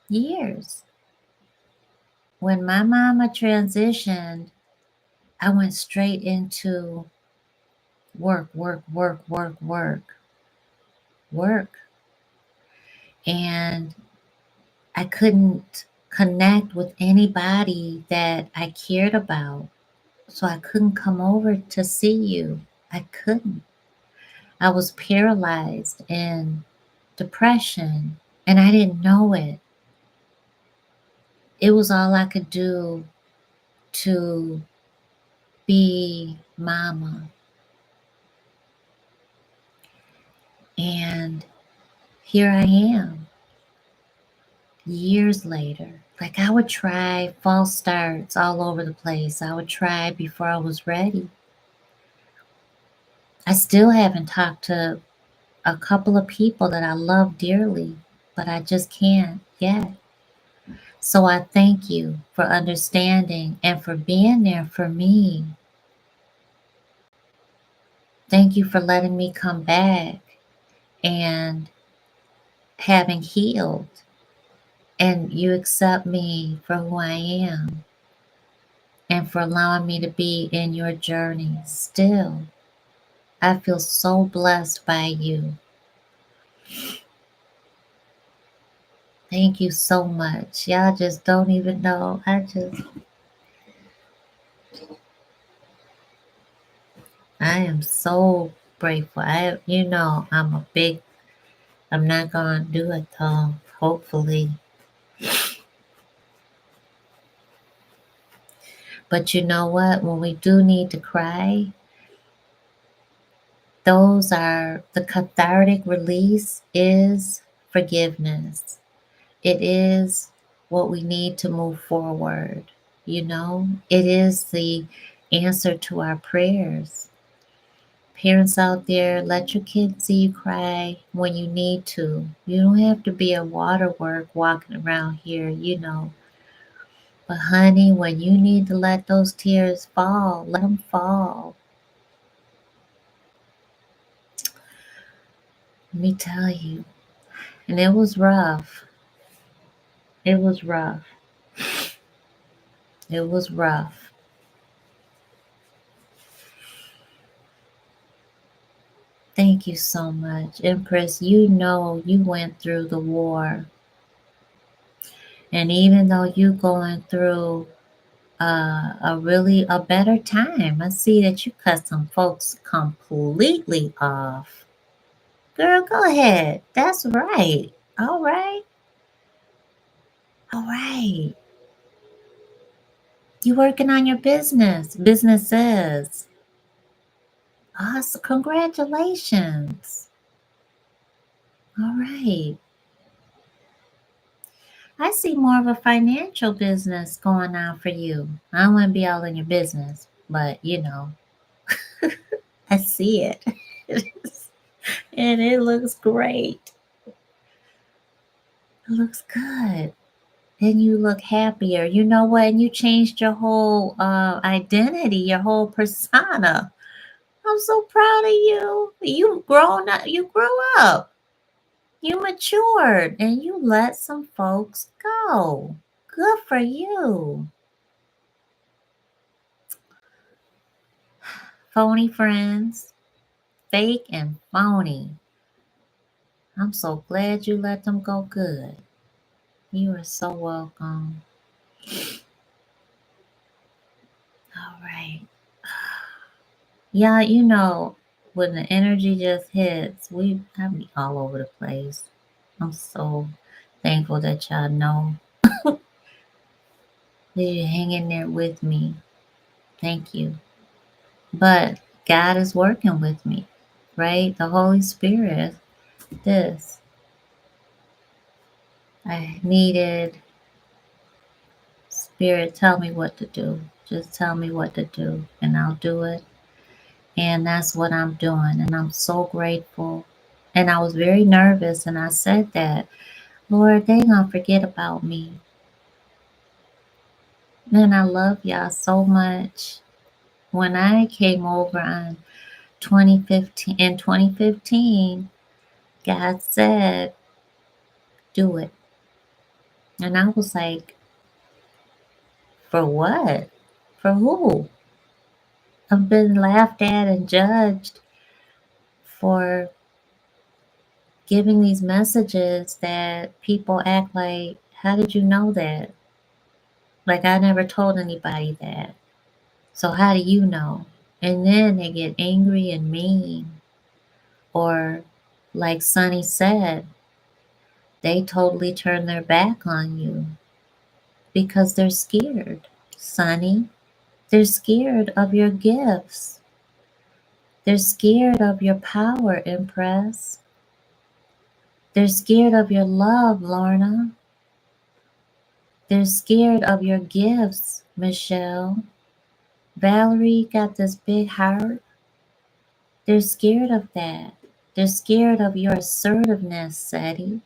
Years. When my mama transitioned, I went straight into work, work, work, work, work, work. And I couldn't connect with anybody that I cared about. So I couldn't come over to see you. I couldn't. I was paralyzed in depression and I didn't know it. It was all I could do to be mama. And here I am, years later. Like I would try false starts all over the place. I would try before I was ready. I still haven't talked to a couple of people that I love dearly, but I just can't yet. So I thank you for understanding and for being there for me. Thank you for letting me come back and having healed, and you accept me for who I am and for allowing me to be in your journey still. I feel so blessed by you. Thank you so much. Y'all just don't even know. I am so grateful. I'm not gonna do it though, hopefully. But you know what? When we do need to cry, those are the cathartic release is forgiveness. It is what we need to move forward. It is the answer to our prayers. Parents out there, let your kids see you cry when you need to. You don't have to be a waterwork walking around here. But honey, when you need to let those tears fall, let them fall. Let me tell you. And it was rough. It was rough. It was rough. Thank you so much. Empress, you went through the war. And even though you're going through a better time, I see that you cut some folks completely off. Girl, go ahead. That's right. All right. All right. You working on your businesses. Awesome. Congratulations. All right. I see more of a financial business going on for you. I don't want to be all in your business, but I see it. And it looks great. It looks good. and you look happier. You know what? And you changed your whole identity, your whole persona. I'm so proud of you. You grown up. You grew up. You matured, and you let some folks go. Good for you. Phony friends, fake and phony. I'm so glad you let them go good. You are so welcome. All right. Yeah, you know, when the energy just hits, I be all over the place. I'm so thankful that y'all know that you're hanging there with me. Thank you. But God is working with me, right? The Holy Spirit. This. I needed Spirit, tell me what to do. Just tell me what to do, and I'll do it. And that's what I'm doing. And I'm so grateful. And I was very nervous, and I said that, Lord, they gonna forget about me. Man, I love y'all so much. When I came over in 2015, God said, do it. And I was like, for what? For who? I've been laughed at and judged for giving these messages that people act like, how did you know that? Like I never told anybody that. So how do you know? And then they get angry and mean. Or like Sonny said, they totally turn their back on you because they're scared. Sonny, they're scared of your gifts. They're scared of your power, Empress. They're scared of your love, Lorna. They're scared of your gifts, Michelle. Valerie got this big heart. They're scared of that. They're scared of your assertiveness, Seti.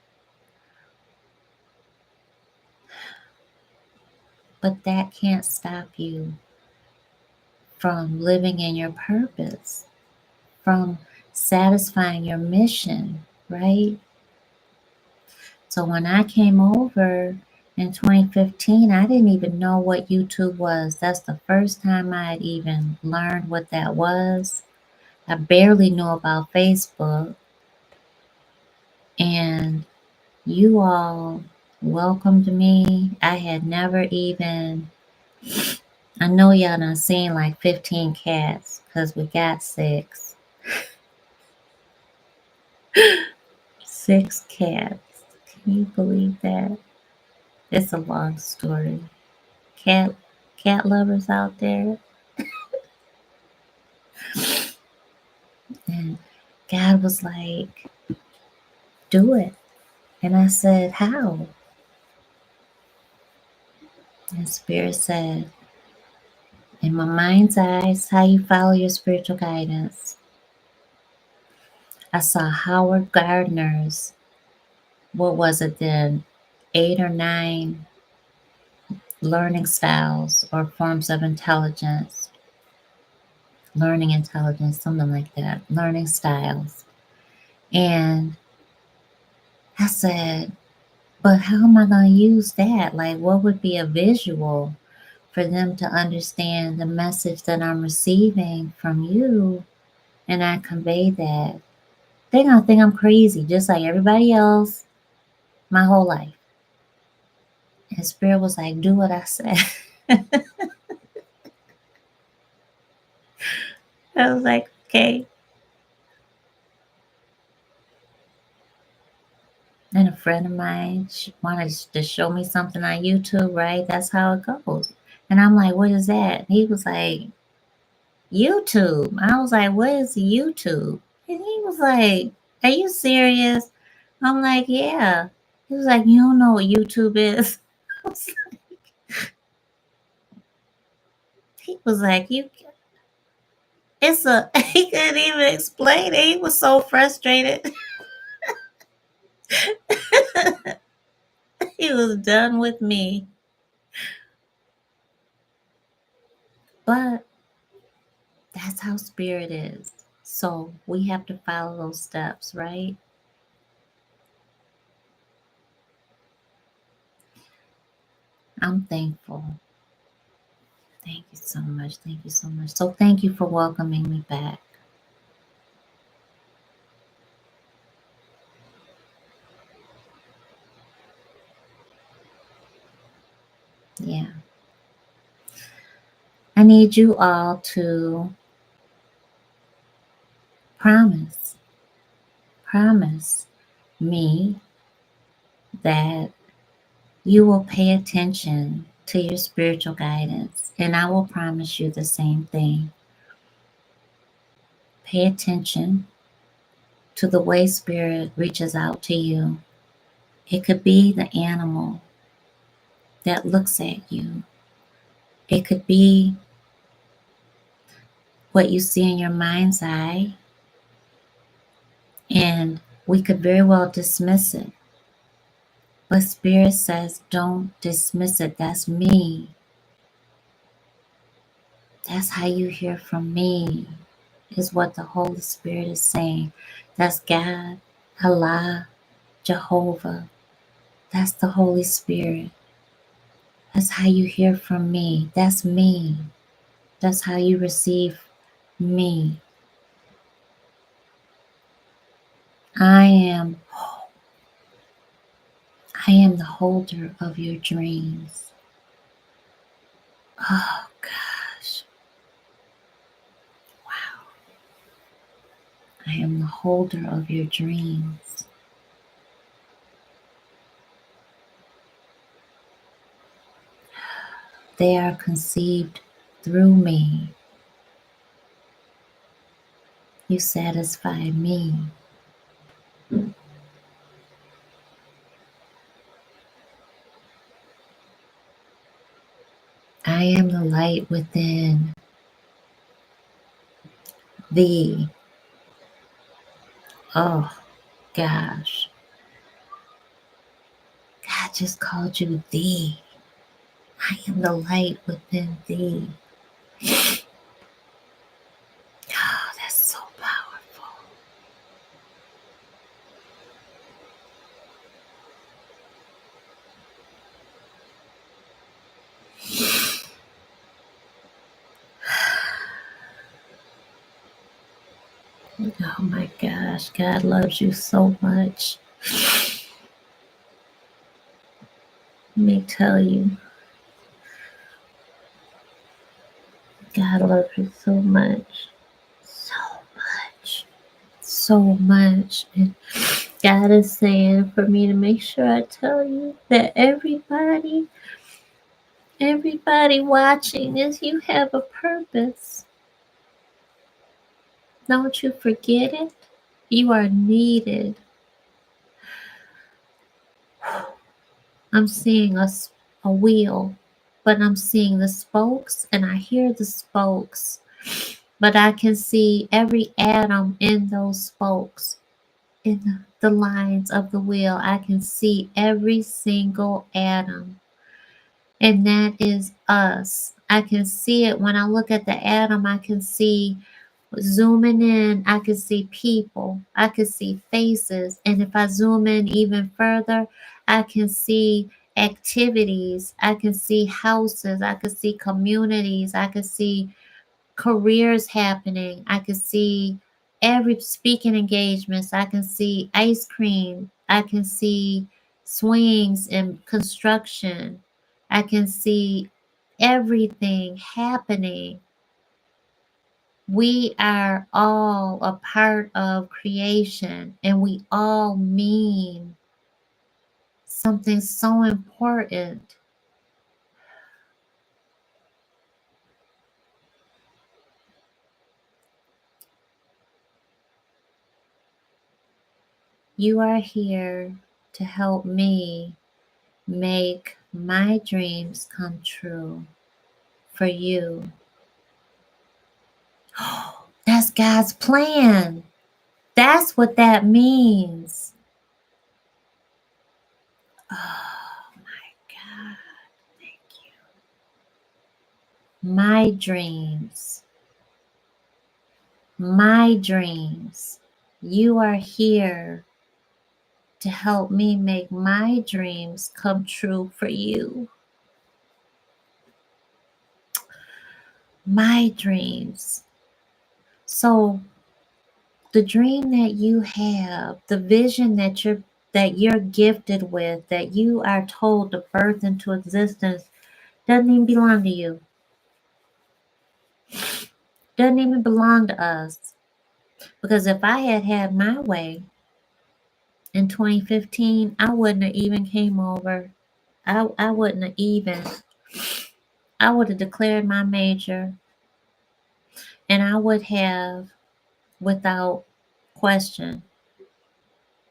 But that can't stop you from living in your purpose, from satisfying your mission, right? So when I came over in 2015, I didn't even know what YouTube was. That's the first time I had even learned what that was. I barely knew about Facebook. And you all welcomed me. I had never even, I know y'all done seen like 15 cats because we got six. 6 cats. Can you believe that? It's a long story. Cat lovers out there. And God was like, do it. And I said, how? And Spirit said, in my mind's eyes, how you follow your spiritual guidance. I saw Howard Gardner's, what was it then, 8 or 9 learning styles or forms of intelligence, learning intelligence, something like that, learning styles. And I said, but how am I going to use that? Like, what would be a visual for them to understand the message that I'm receiving from you? And I convey that. They're going to think I'm crazy, just like everybody else, my whole life. And Spirit was like, do what I said. I was like, okay. And a friend of mine, she wanted to show me something on YouTube, right? That's how it goes. And I'm like, what is that? He was like, YouTube. I was like, what is YouTube? And he was like, are you serious? I'm like, yeah. He was like, you don't know what YouTube is? He was like, you, it's a, he couldn't even explain it. He was so frustrated. He was done with me. But that's how spirit is. So we have to follow those steps, right? I'm thankful. Thank you so much. Thank you so much. So thank you for welcoming me back. Yeah. I need you all to promise, promise me that you will pay attention to your spiritual guidance. And I will promise you the same thing. Pay attention to the way spirit reaches out to you. It could be the animal that looks at you. It could be what you see in your mind's eye. And we could very well dismiss it. But spirit says, don't dismiss it. That's me. That's how you hear from me, is what the Holy Spirit is saying. That's God, Allah, Jehovah. That's the Holy Spirit. That's how you hear from me. That's me. That's how you receive me. I am the holder of your dreams. Oh gosh. Wow. I am the holder of your dreams. They are conceived through me. You satisfy me. I am the light within thee. Oh gosh. God just called you thee. I am the light within thee. Oh, that's so powerful. Oh my gosh, God loves you so much. Let me tell you, God loves you so much. So much. So much. And God is saying for me to make sure I tell you that everybody watching is you have a purpose. Don't you forget it. You are needed. I'm seeing a wheel, but I'm seeing the spokes and I hear the spokes, but I can see every atom in those spokes, in the lines of the wheel. I can see every single atom, and that is us. I can see it when I look at the atom. I can see zooming in, I could see people, I could see faces, and if I zoom in even further, I can see activities, I can see houses, I could see communities, I could see careers happening, I could see every speaking engagements, I can see ice cream, I can see swings and construction, I can see everything happening. We are all a part of creation and we all mean something so important. You are here to help me make my dreams come true for you. That's God's plan. That's what that means. Thank you. My dreams. My dreams. You are here to help me make my dreams come true for you. My dreams. So the dream that you have, the vision that you're gifted with, that you are told to birth into existence, doesn't even belong to you. Doesn't even belong to us. Because if I had had my way in 2015, I wouldn't have even came over. I wouldn't have even. I would have declared my major, and I would have, without question.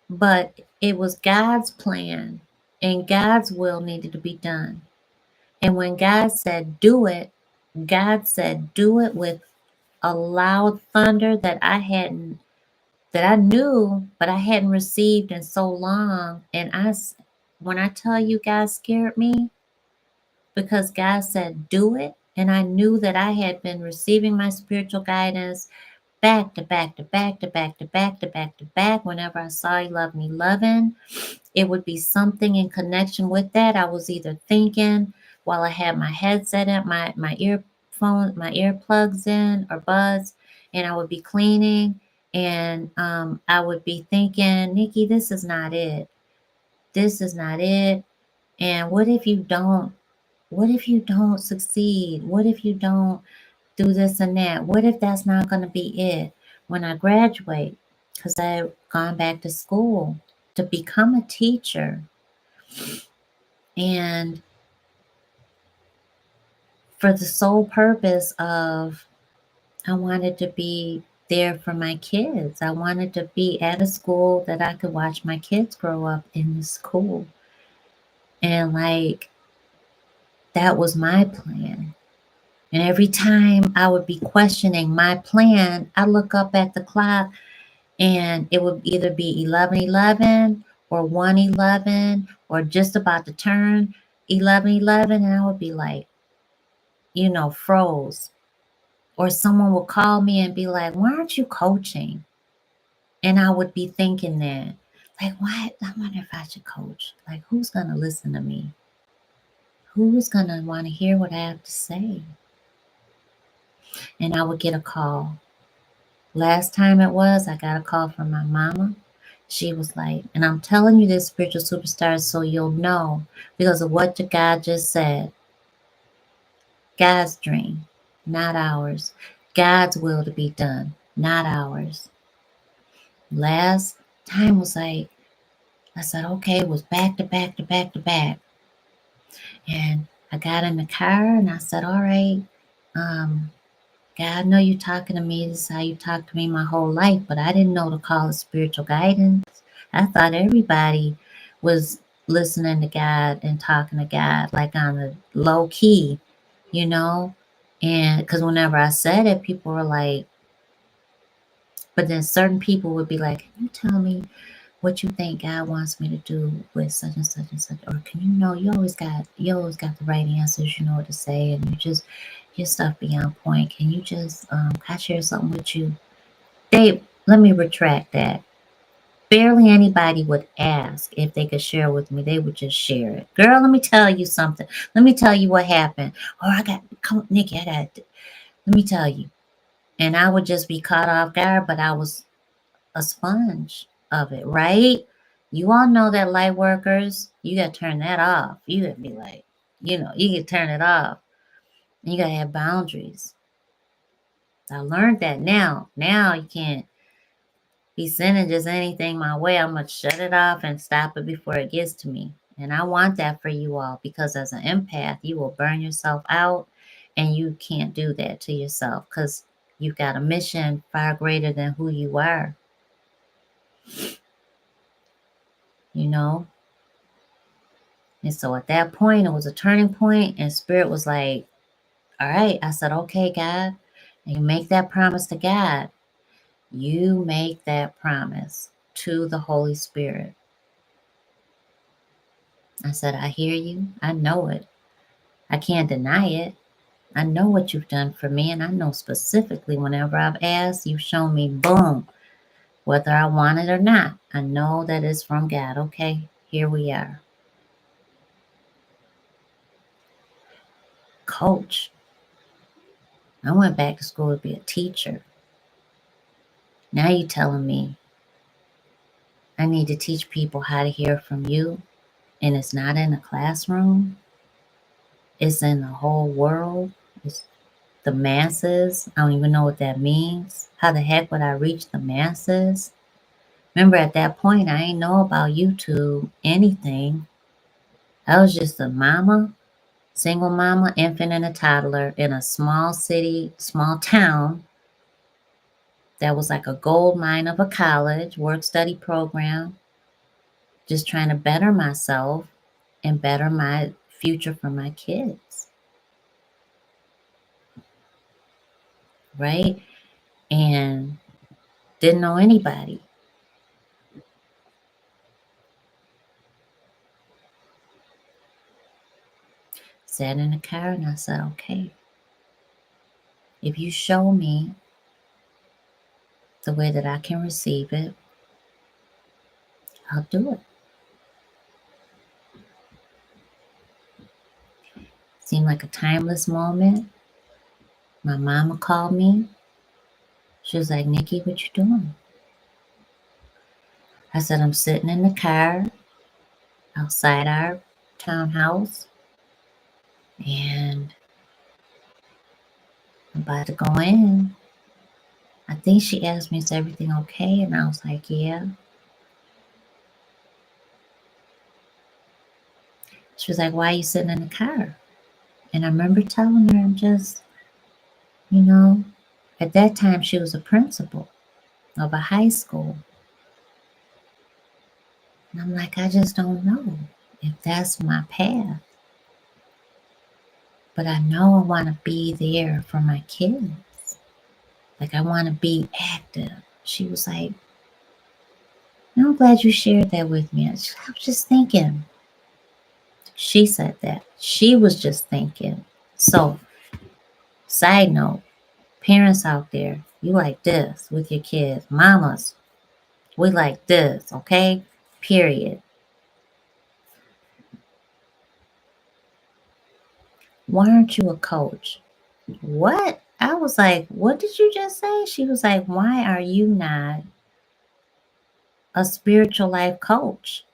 But it was God's plan, and God's will needed to be done. And when God said do it, God said do it with a loud thunder that I knew, but I hadn't received in so long. And when I tell you God scared me, because God said do it, and I knew that I had been receiving my spiritual guidance back to back to back to back to back to back to back. Whenever I saw 11:11, it would be something in connection with that. I was either thinking while I had my headset in, my earphone, my earplugs in or buds, and I would be cleaning, and I would be thinking, Nikki, this is not it. This is not it. And what if you don't? What if you don't succeed? What if you don't do this and that? What if that's not going to be it when I graduate? Because I've gone back to school to become a teacher. And for the sole purpose of, I wanted to be there for my kids. I wanted to be at a school that I could watch my kids grow up in the school. And like, that was my plan. And every time I would be questioning my plan, I look up at the clock and it would either be 11:11 or 1:11 or just about to turn 11:11, and I would be like, froze. Or someone would call me and be like, why aren't you coaching? And I would be thinking that, like, why? I wonder if I should coach. Like, who's going to listen to me? Who's going to want to hear what I have to say? And I would get a call. Last time I got a call from my mama. She was like, and I'm telling you this, spiritual superstar, so you'll know because of what God just said. God's dream, not ours. God's will to be done, not ours. Last time was like, I said, okay, it was back to back to back to back. And I got in the car and I said, all right, God, I know you're talking to me. This is how you talk to me my whole life, but I didn't know to call it spiritual guidance. I thought everybody was listening to God and talking to God like on the low key, you know? And because whenever I said it, people were like, but then certain people would be like, can you tell me what you think God wants me to do with such and such and such? Or can you always got the right answers, you know what to say, and your stuff be on point. Can you just can I share something with you? Let me retract that. Barely anybody would ask if they could share with me. They would just share it. Girl, let me tell you something. Let me tell you what happened. Or come, Nikki, let me tell you. And I would just be caught off guard, but I was a sponge of it, right? You all know that light workers, you got to turn that off. You got to be like, you can turn it off. And you got to have boundaries. I learned that now. Now you can't be sending just anything my way. I'm going to shut it off and stop it before it gets to me. And I want that for you all because as an empath, you will burn yourself out and you can't do that to yourself because you've got a mission far greater than who you are, you know? And so at that point, it was a turning point, and Spirit was like, all right. I said, okay, God. And you make that promise to God. You make that promise to the Holy Spirit. I said, I hear you. I know it. I can't deny it. I know what you've done for me, and I know specifically whenever I've asked, you've shown me, boom, whether I want it or not. I know that it's from God. Okay, here we are. Coach. I went back to school to be a teacher. Now you're telling me I need to teach people how to hear from you, and it's not in a classroom. It's in the whole world. It's the masses. I don't even know what that means. How the heck would I reach the masses? Remember, at that point, I ain't know about YouTube, anything. I was just a mama, single mama, infant, and a toddler in a small city, small town that was like a gold mine of a college, work study program, just trying to better myself and better my future for my kids, right? And didn't know anybody. Sat in the car and I said, okay, if you show me the way that I can receive it, I'll do it. Seemed like a timeless moment. My mama called me. She was like, Nikki, what you doing? I said, I'm sitting in the car outside our townhouse and I'm about to go in. I think she asked me, is everything okay? And I was like, yeah. She was like, why are you sitting in the car? And I remember telling her, I'm just, you know, at that time she was a principal of a high school. And I'm like, I just don't know if that's my path. But I know I want to be there for my kids. Like, I want to be active. She was like, I'm glad you shared that with me. I was just thinking. She said that. She was just thinking. So, side note, parents out there, you like this with your kids. Mamas, we like this, okay? Period. Why aren't you a coach? What? I was like, what did you just say? She was like, why are you not a spiritual life coach?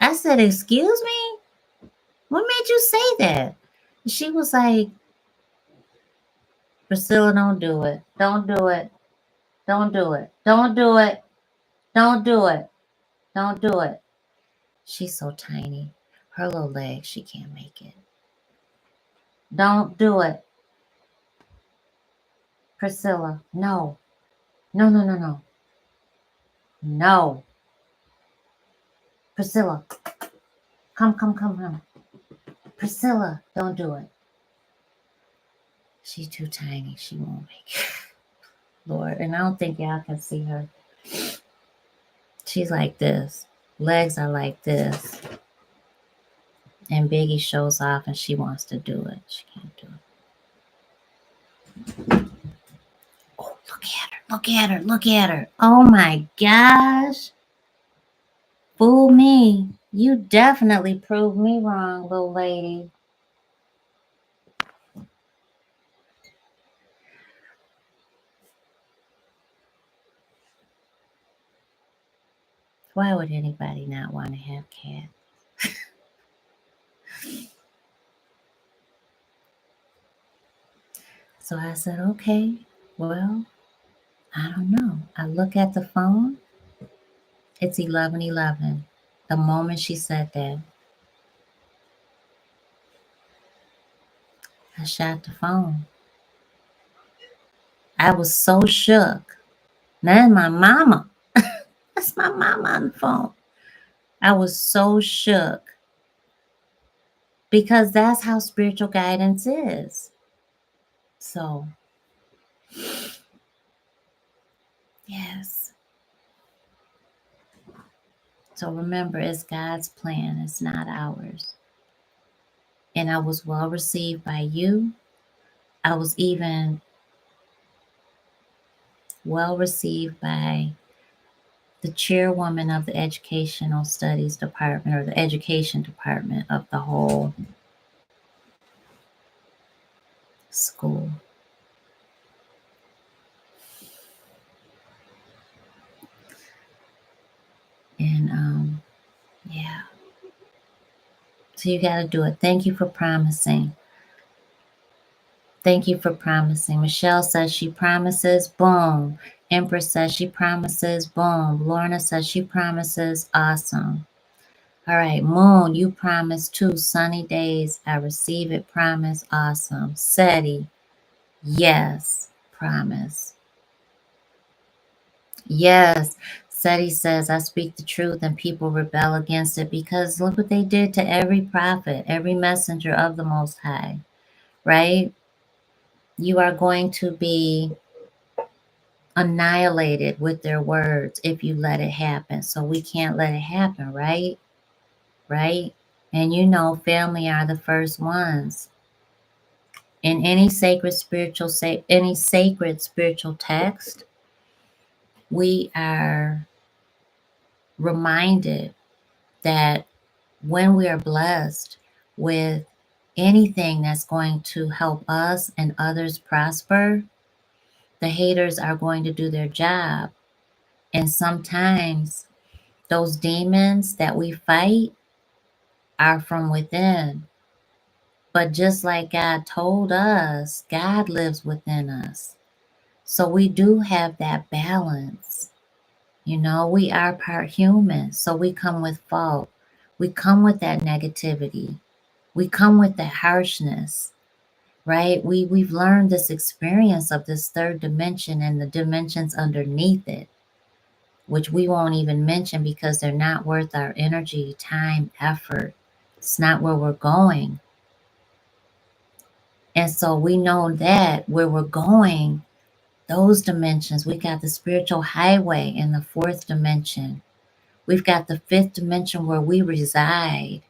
I said, excuse me? What made you say that? She was like, Priscilla, don't do it. Don't do it. Don't do it. Don't do it. Don't do it. Don't do it. She's so tiny. Her little legs, she can't make it. Don't do it. Priscilla, no. No, no, no, no. No. Priscilla, come, come, come, come. Priscilla, don't do it. She's too tiny. She won't make it. Lord, and I don't think y'all can see her. She's like this. Legs are like this. And Biggie shows off and she wants to do it. She can't do it. Oh, look at her. Look at her. Look at her. Oh my gosh. Fool me. You definitely proved me wrong, little lady. Why would anybody not want to have cats? So I said, okay, well, I don't know. I look at the phone. It's 11:11. The moment she said that, I shot the phone. I was so shook. That's my mama. That's my mama on the phone. I was so shook because that's how spiritual guidance is. So, yes. So remember, it's God's plan, it's not ours. And I was well received by you. I was even well received by the chairwoman of the Educational Studies Department, or the Education Department of the whole school. And yeah. So you got to do it. Thank you for promising. Thank you for promising. Michelle says she promises. Boom. Empress says she promises. Boom. Lorna says she promises. Awesome. All right. Moon, you promise too. Sunny days. I receive it. Promise. Awesome. Seti. Yes. Promise. Yes. Seti says, I speak the truth and people rebel against it because look what they did to every prophet, every messenger of the Most High, right? You are going to be annihilated with their words if you let it happen. So we can't let it happen, right? Right? And you know, family are the first ones. In any sacred spiritual text, we are reminded that when we are blessed with anything that's going to help us and others prosper, the haters are going to do their job. And sometimes those demons that we fight are from within. But just like God told us, God lives within us. So we do have that balance. You know, we are part human, so we come with fault. We come with that negativity. We come with that harshness, right? We've learned this experience of this third dimension and the dimensions underneath it, which we won't even mention because they're not worth our energy, time, effort. It's not where we're going. And so we know that where we're going, those dimensions, we got the spiritual highway in the fourth dimension. We've got the fifth dimension where we reside.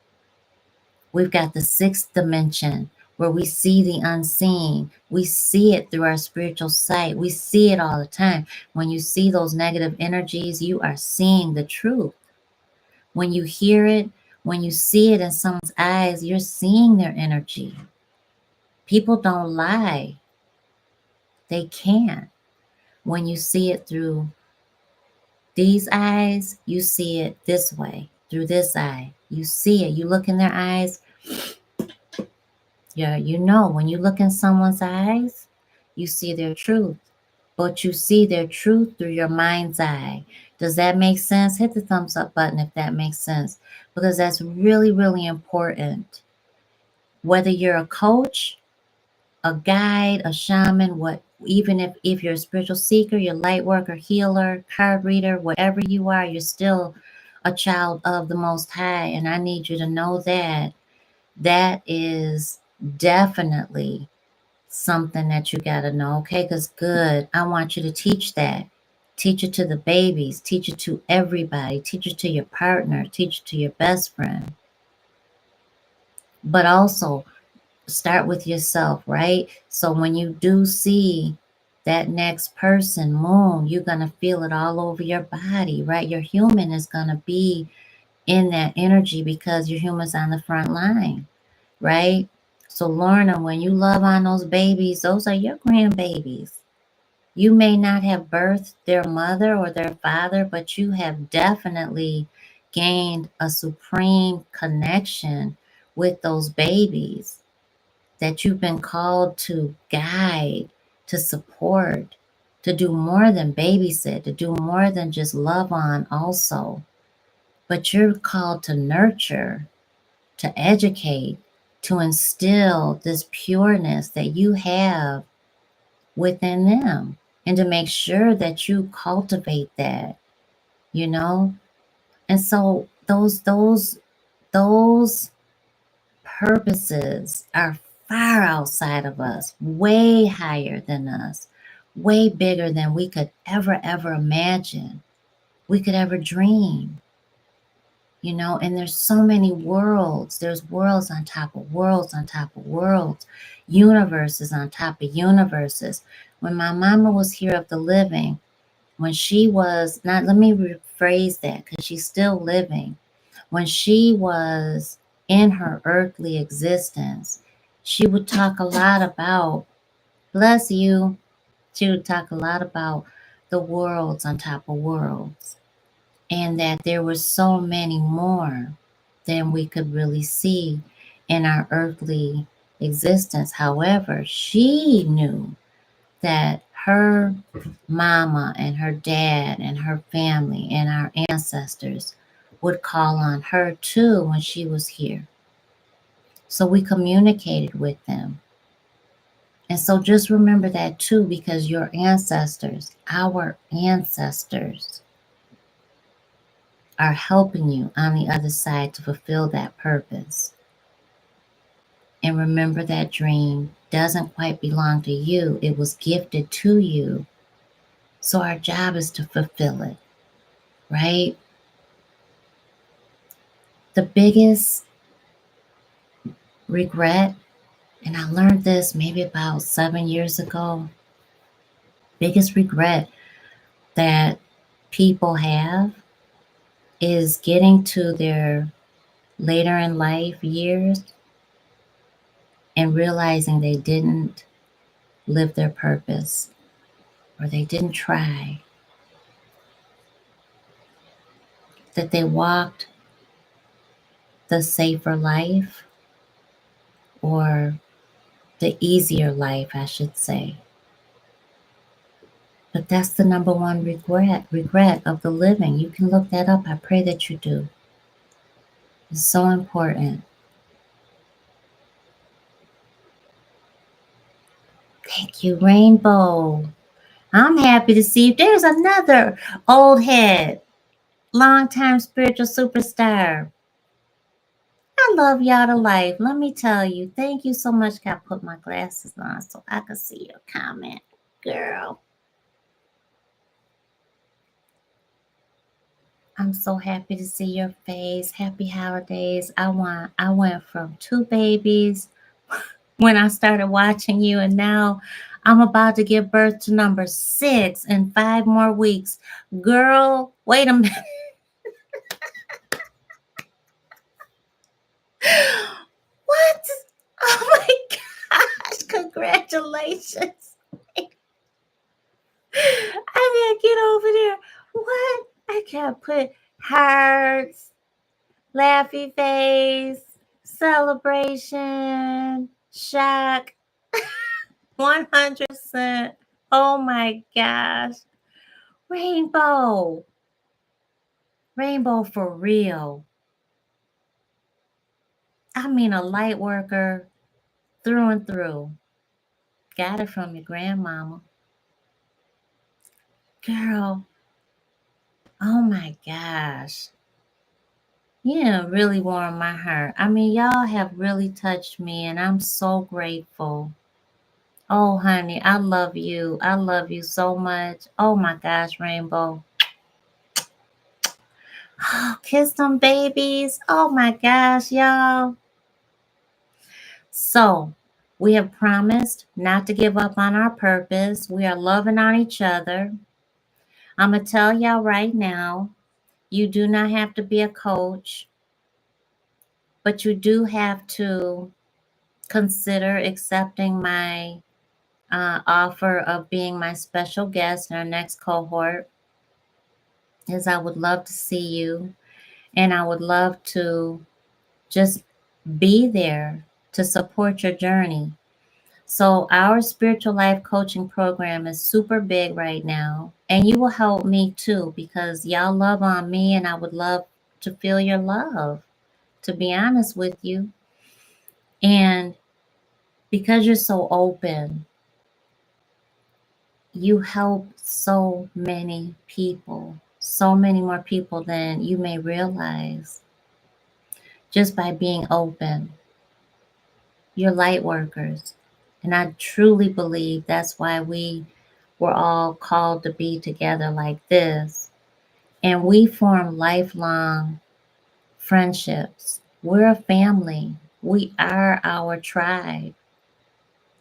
We've got the sixth dimension where we see the unseen. We see it through our spiritual sight. We see it all the time. When you see those negative energies, you are seeing the truth. When you hear it, when you see it in someone's eyes, you're seeing their energy. People don't lie. They can't. When you see it through these eyes, you see it this way, through this eye. You see it. You look in their eyes. Yeah, you know, when you look in someone's eyes, you see their truth. But you see their truth through your mind's eye. Does that make sense? Hit the thumbs up button if that makes sense. Because that's really, really important. Whether you're a coach, a guide, a shaman, even if you're a spiritual seeker, you're light worker, healer, card reader, whatever you are, you're still a child of the Most High. And I need you to know that that is definitely something that you got to know. Okay, because good. I want you to teach that. Teach it to the babies. Teach it to everybody. Teach it to your partner. Teach it to your best friend. But also, start with yourself, right? So when you do see that next person, moon, you're going to feel it all over your body, right? Your human is going to be in that energy because your human's on the front line, right? So Lorna, when you love on those babies, those are your grandbabies. You may not have birthed their mother or their father, but you have definitely gained a supreme connection with those babies that you've been called to guide, to support, to do more than babysit, to do more than just love on also. But you're called to nurture, to educate, to instill this pureness that you have within them and to make sure that you cultivate that, you know? And so those purposes are far outside of us, way higher than us, way bigger than we could ever imagine, we could ever dream. And there's so many worlds. There's worlds on top of worlds on top of worlds, universes on top of universes. When my mama was here of the living, when she was not, let me rephrase that because she's still living. When she was in her earthly existence, she would talk a lot about, bless you, she would talk a lot about the worlds on top of worlds, and that there were so many more than we could really see in our earthly existence. However, she knew that her mama and her dad and her family and our ancestors would call on her too when she was here. So we communicated with them. And so just remember that too, because your ancestors, our ancestors, are helping you on the other side to fulfill that purpose. And remember that dream doesn't quite belong to you. It was gifted to you. So our job is to fulfill it, right? The biggest regret, and I learned this maybe about 7 years ago, biggest regret that people have is getting to their later in life years and realizing they didn't live their purpose or they didn't try, that they walked the safer life or the easier life, I should say. But that's the number one regret of the living. You can look that up. I pray that you do. It's so important. Thank you, Rainbow. I'm happy to see there's another old head, longtime spiritual superstar. I love y'all to life. Let me tell you. Thank you so much. Got to put my glasses on so I can see your comment, girl. I'm so happy to see your face. Happy holidays. I went from 2 babies when I started watching you, and now I'm about to give birth to number 6 in 5 more weeks. Girl, wait a minute. What? Oh my gosh, congratulations. I gotta get over there. What? I gotta put hearts, laughy face, celebration, shock, 100%. Oh my gosh. Rainbow. Rainbow for real. I mean, a light worker through and through. Got it from your grandmama. Girl, oh my gosh. You really warmed my heart. I mean, y'all have really touched me, and I'm so grateful. Oh, honey, I love you. I love you so much. Oh my gosh, Rainbow. Oh, kiss them babies. Oh my gosh, y'all. So, we have promised not to give up on our purpose. We are loving on each other. I'm going to tell y'all right now, you do not have to be a coach, but you do have to consider accepting my offer of being my special guest in our next cohort, as I would love to see you, and I would love to just be there to support your journey. So our spiritual life coaching program is super big right now, and you will help me too because y'all love on me, and I would love to feel your love, to be honest with you. And because you're so open, you help so many people, so many more people than you may realize, just by being open. You're light workers. And I truly believe that's why we were all called to be together like this. And we form lifelong friendships. We're a family. We are our tribe.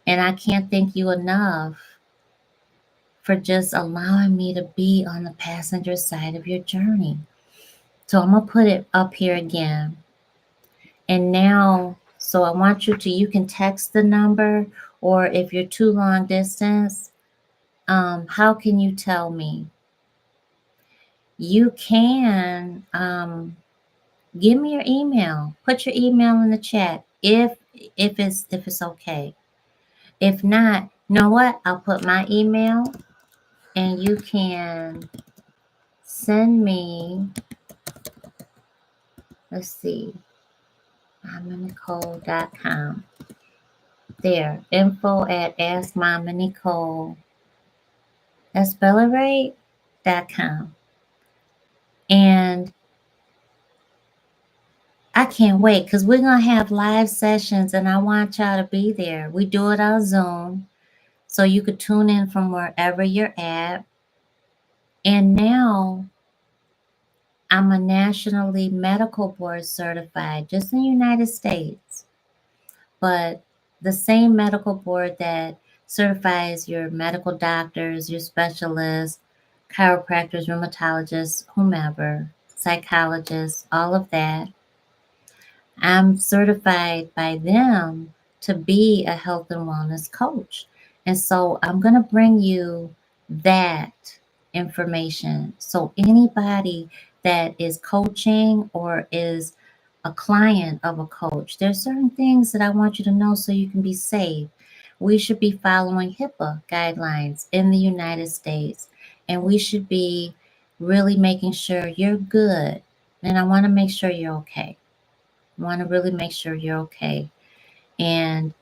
And I can't thank you enough for just allowing me to be on the passenger side of your journey. So I'm going to put it up here again. And now, so I want you can text the number, or if you're too long distance, how can you tell me? You can give me your email. Put your email in the chat if it's okay. If not, you know what? I'll put my email, and you can send me. Let's see, MamaNecole.com. There, info at askmamanicole. That's spell it right. .com. And I can't wait because we're gonna have live sessions, and I want y'all to be there. We do it on Zoom, so you could tune in from wherever you're at. And now I'm a nationally medical board certified, just in the United States, but the same medical board that certifies your medical doctors, your specialists, chiropractors, rheumatologists, whomever, psychologists, all of that. I'm certified by them to be a health and wellness coach. And so I'm going to bring you that information. So anybody that is coaching or is a client of a coach, there's certain things that I want you to know so you can be safe. We should be following HIPAA guidelines in the United States, and we should be really making sure you're good. And I want to make sure you're okay. Want to really make sure you're okay. And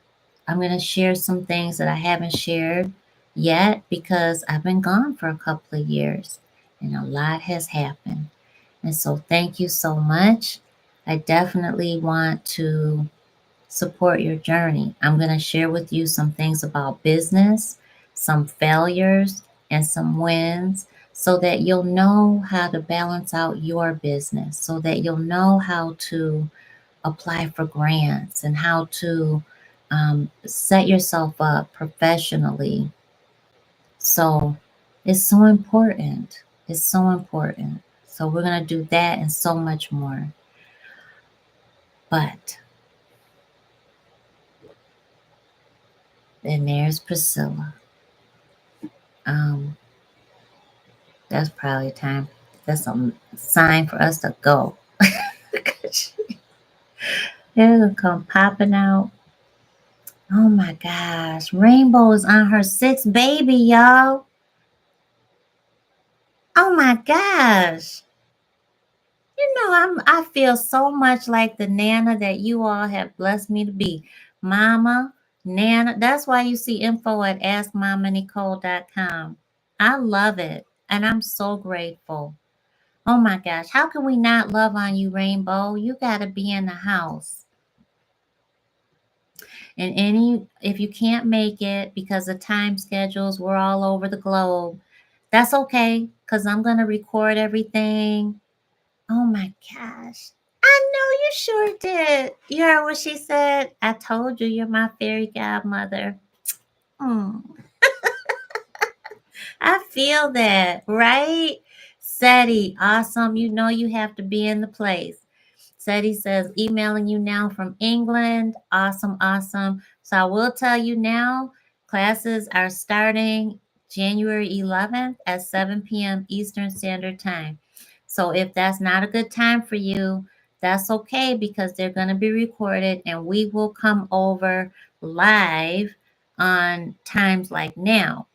I'm going to share some things that I haven't shared yet because I've been gone for a couple of years and a lot has happened. And so thank you so much. I definitely want to support your journey. I'm going to share with you some things about business, some failures, and some wins so that you'll know how to balance out your business, so that you'll know how to apply for grants and how to set yourself up professionally. So it's so important. It's so important. So we're going to do that and so much more. But then there's Priscilla. That's probably time. That's a sign for us to go. They're going to come popping out. Oh my gosh. Rainbow is on her sixth baby, y'all. Oh my gosh. You know, I feel so much like the Nana that you all have blessed me to be. Mama, Nana. That's why you see info at askmamanicole.com. I love it. And I'm so grateful. Oh my gosh. How can we not love on you, Rainbow? You got to be in the house. And if you can't make it because of time schedules, we're all over the globe. That's okay, because I'm going to record everything. Oh my gosh. I know you sure did. You heard what she said? I told you you're my fairy godmother. Mm, I feel that, right? Seti, awesome. You know you have to be in the place. Seti says, emailing you now from England. Awesome, awesome. So I will tell you now, classes are starting January 11th at 7 p.m. Eastern Standard Time. So if that's not a good time for you, that's okay because they're going to be recorded and we will come over live on times like now.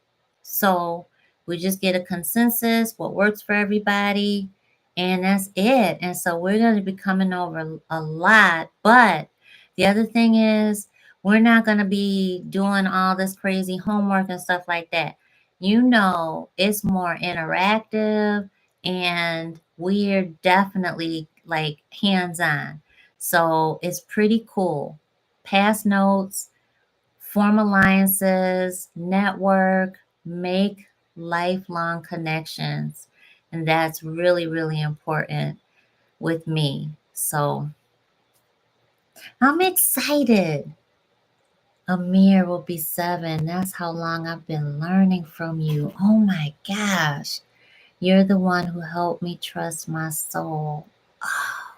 So we just get a consensus, what works for everybody, and that's it. And so we're going to be coming over a lot. But the other thing is, we're not going to be doing all this crazy homework and stuff like that. You know, it's more interactive and we're definitely like hands on. So it's pretty cool. Pass notes, form alliances, network, make lifelong connections. And that's really, really important with me. So I'm excited. Amir will be 7. That's how long I've been learning from you. Oh my gosh. You're the one who helped me trust my soul. Oh,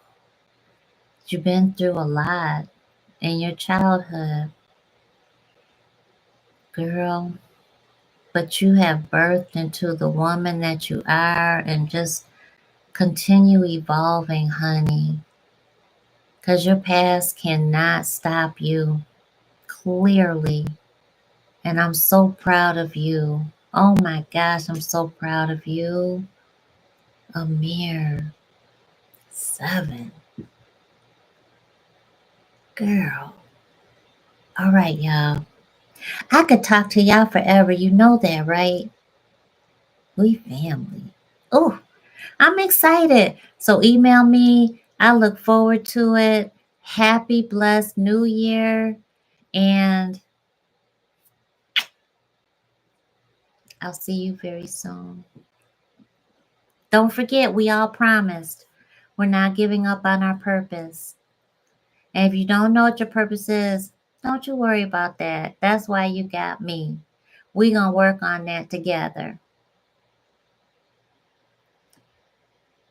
you've been through a lot in your childhood, girl. But you have birthed into the woman that you are and just continue evolving, honey. Because your past cannot stop you, clearly. And I'm so proud of you. Oh my gosh, I'm so proud of you. Amir, 7. Girl. All right, y'all. I could talk to y'all forever. You know that, right? We family. Oh, I'm excited. So email me. I look forward to it. Happy, blessed New Year. And I'll see you very soon. Don't forget, we all promised we're not giving up on our purpose. And if you don't know what your purpose is, don't you worry about that. That's why you got me. We're going to work on that together.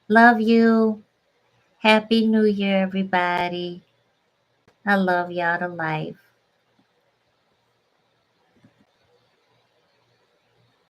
Love you. Happy New Year, everybody. I love y'all to life.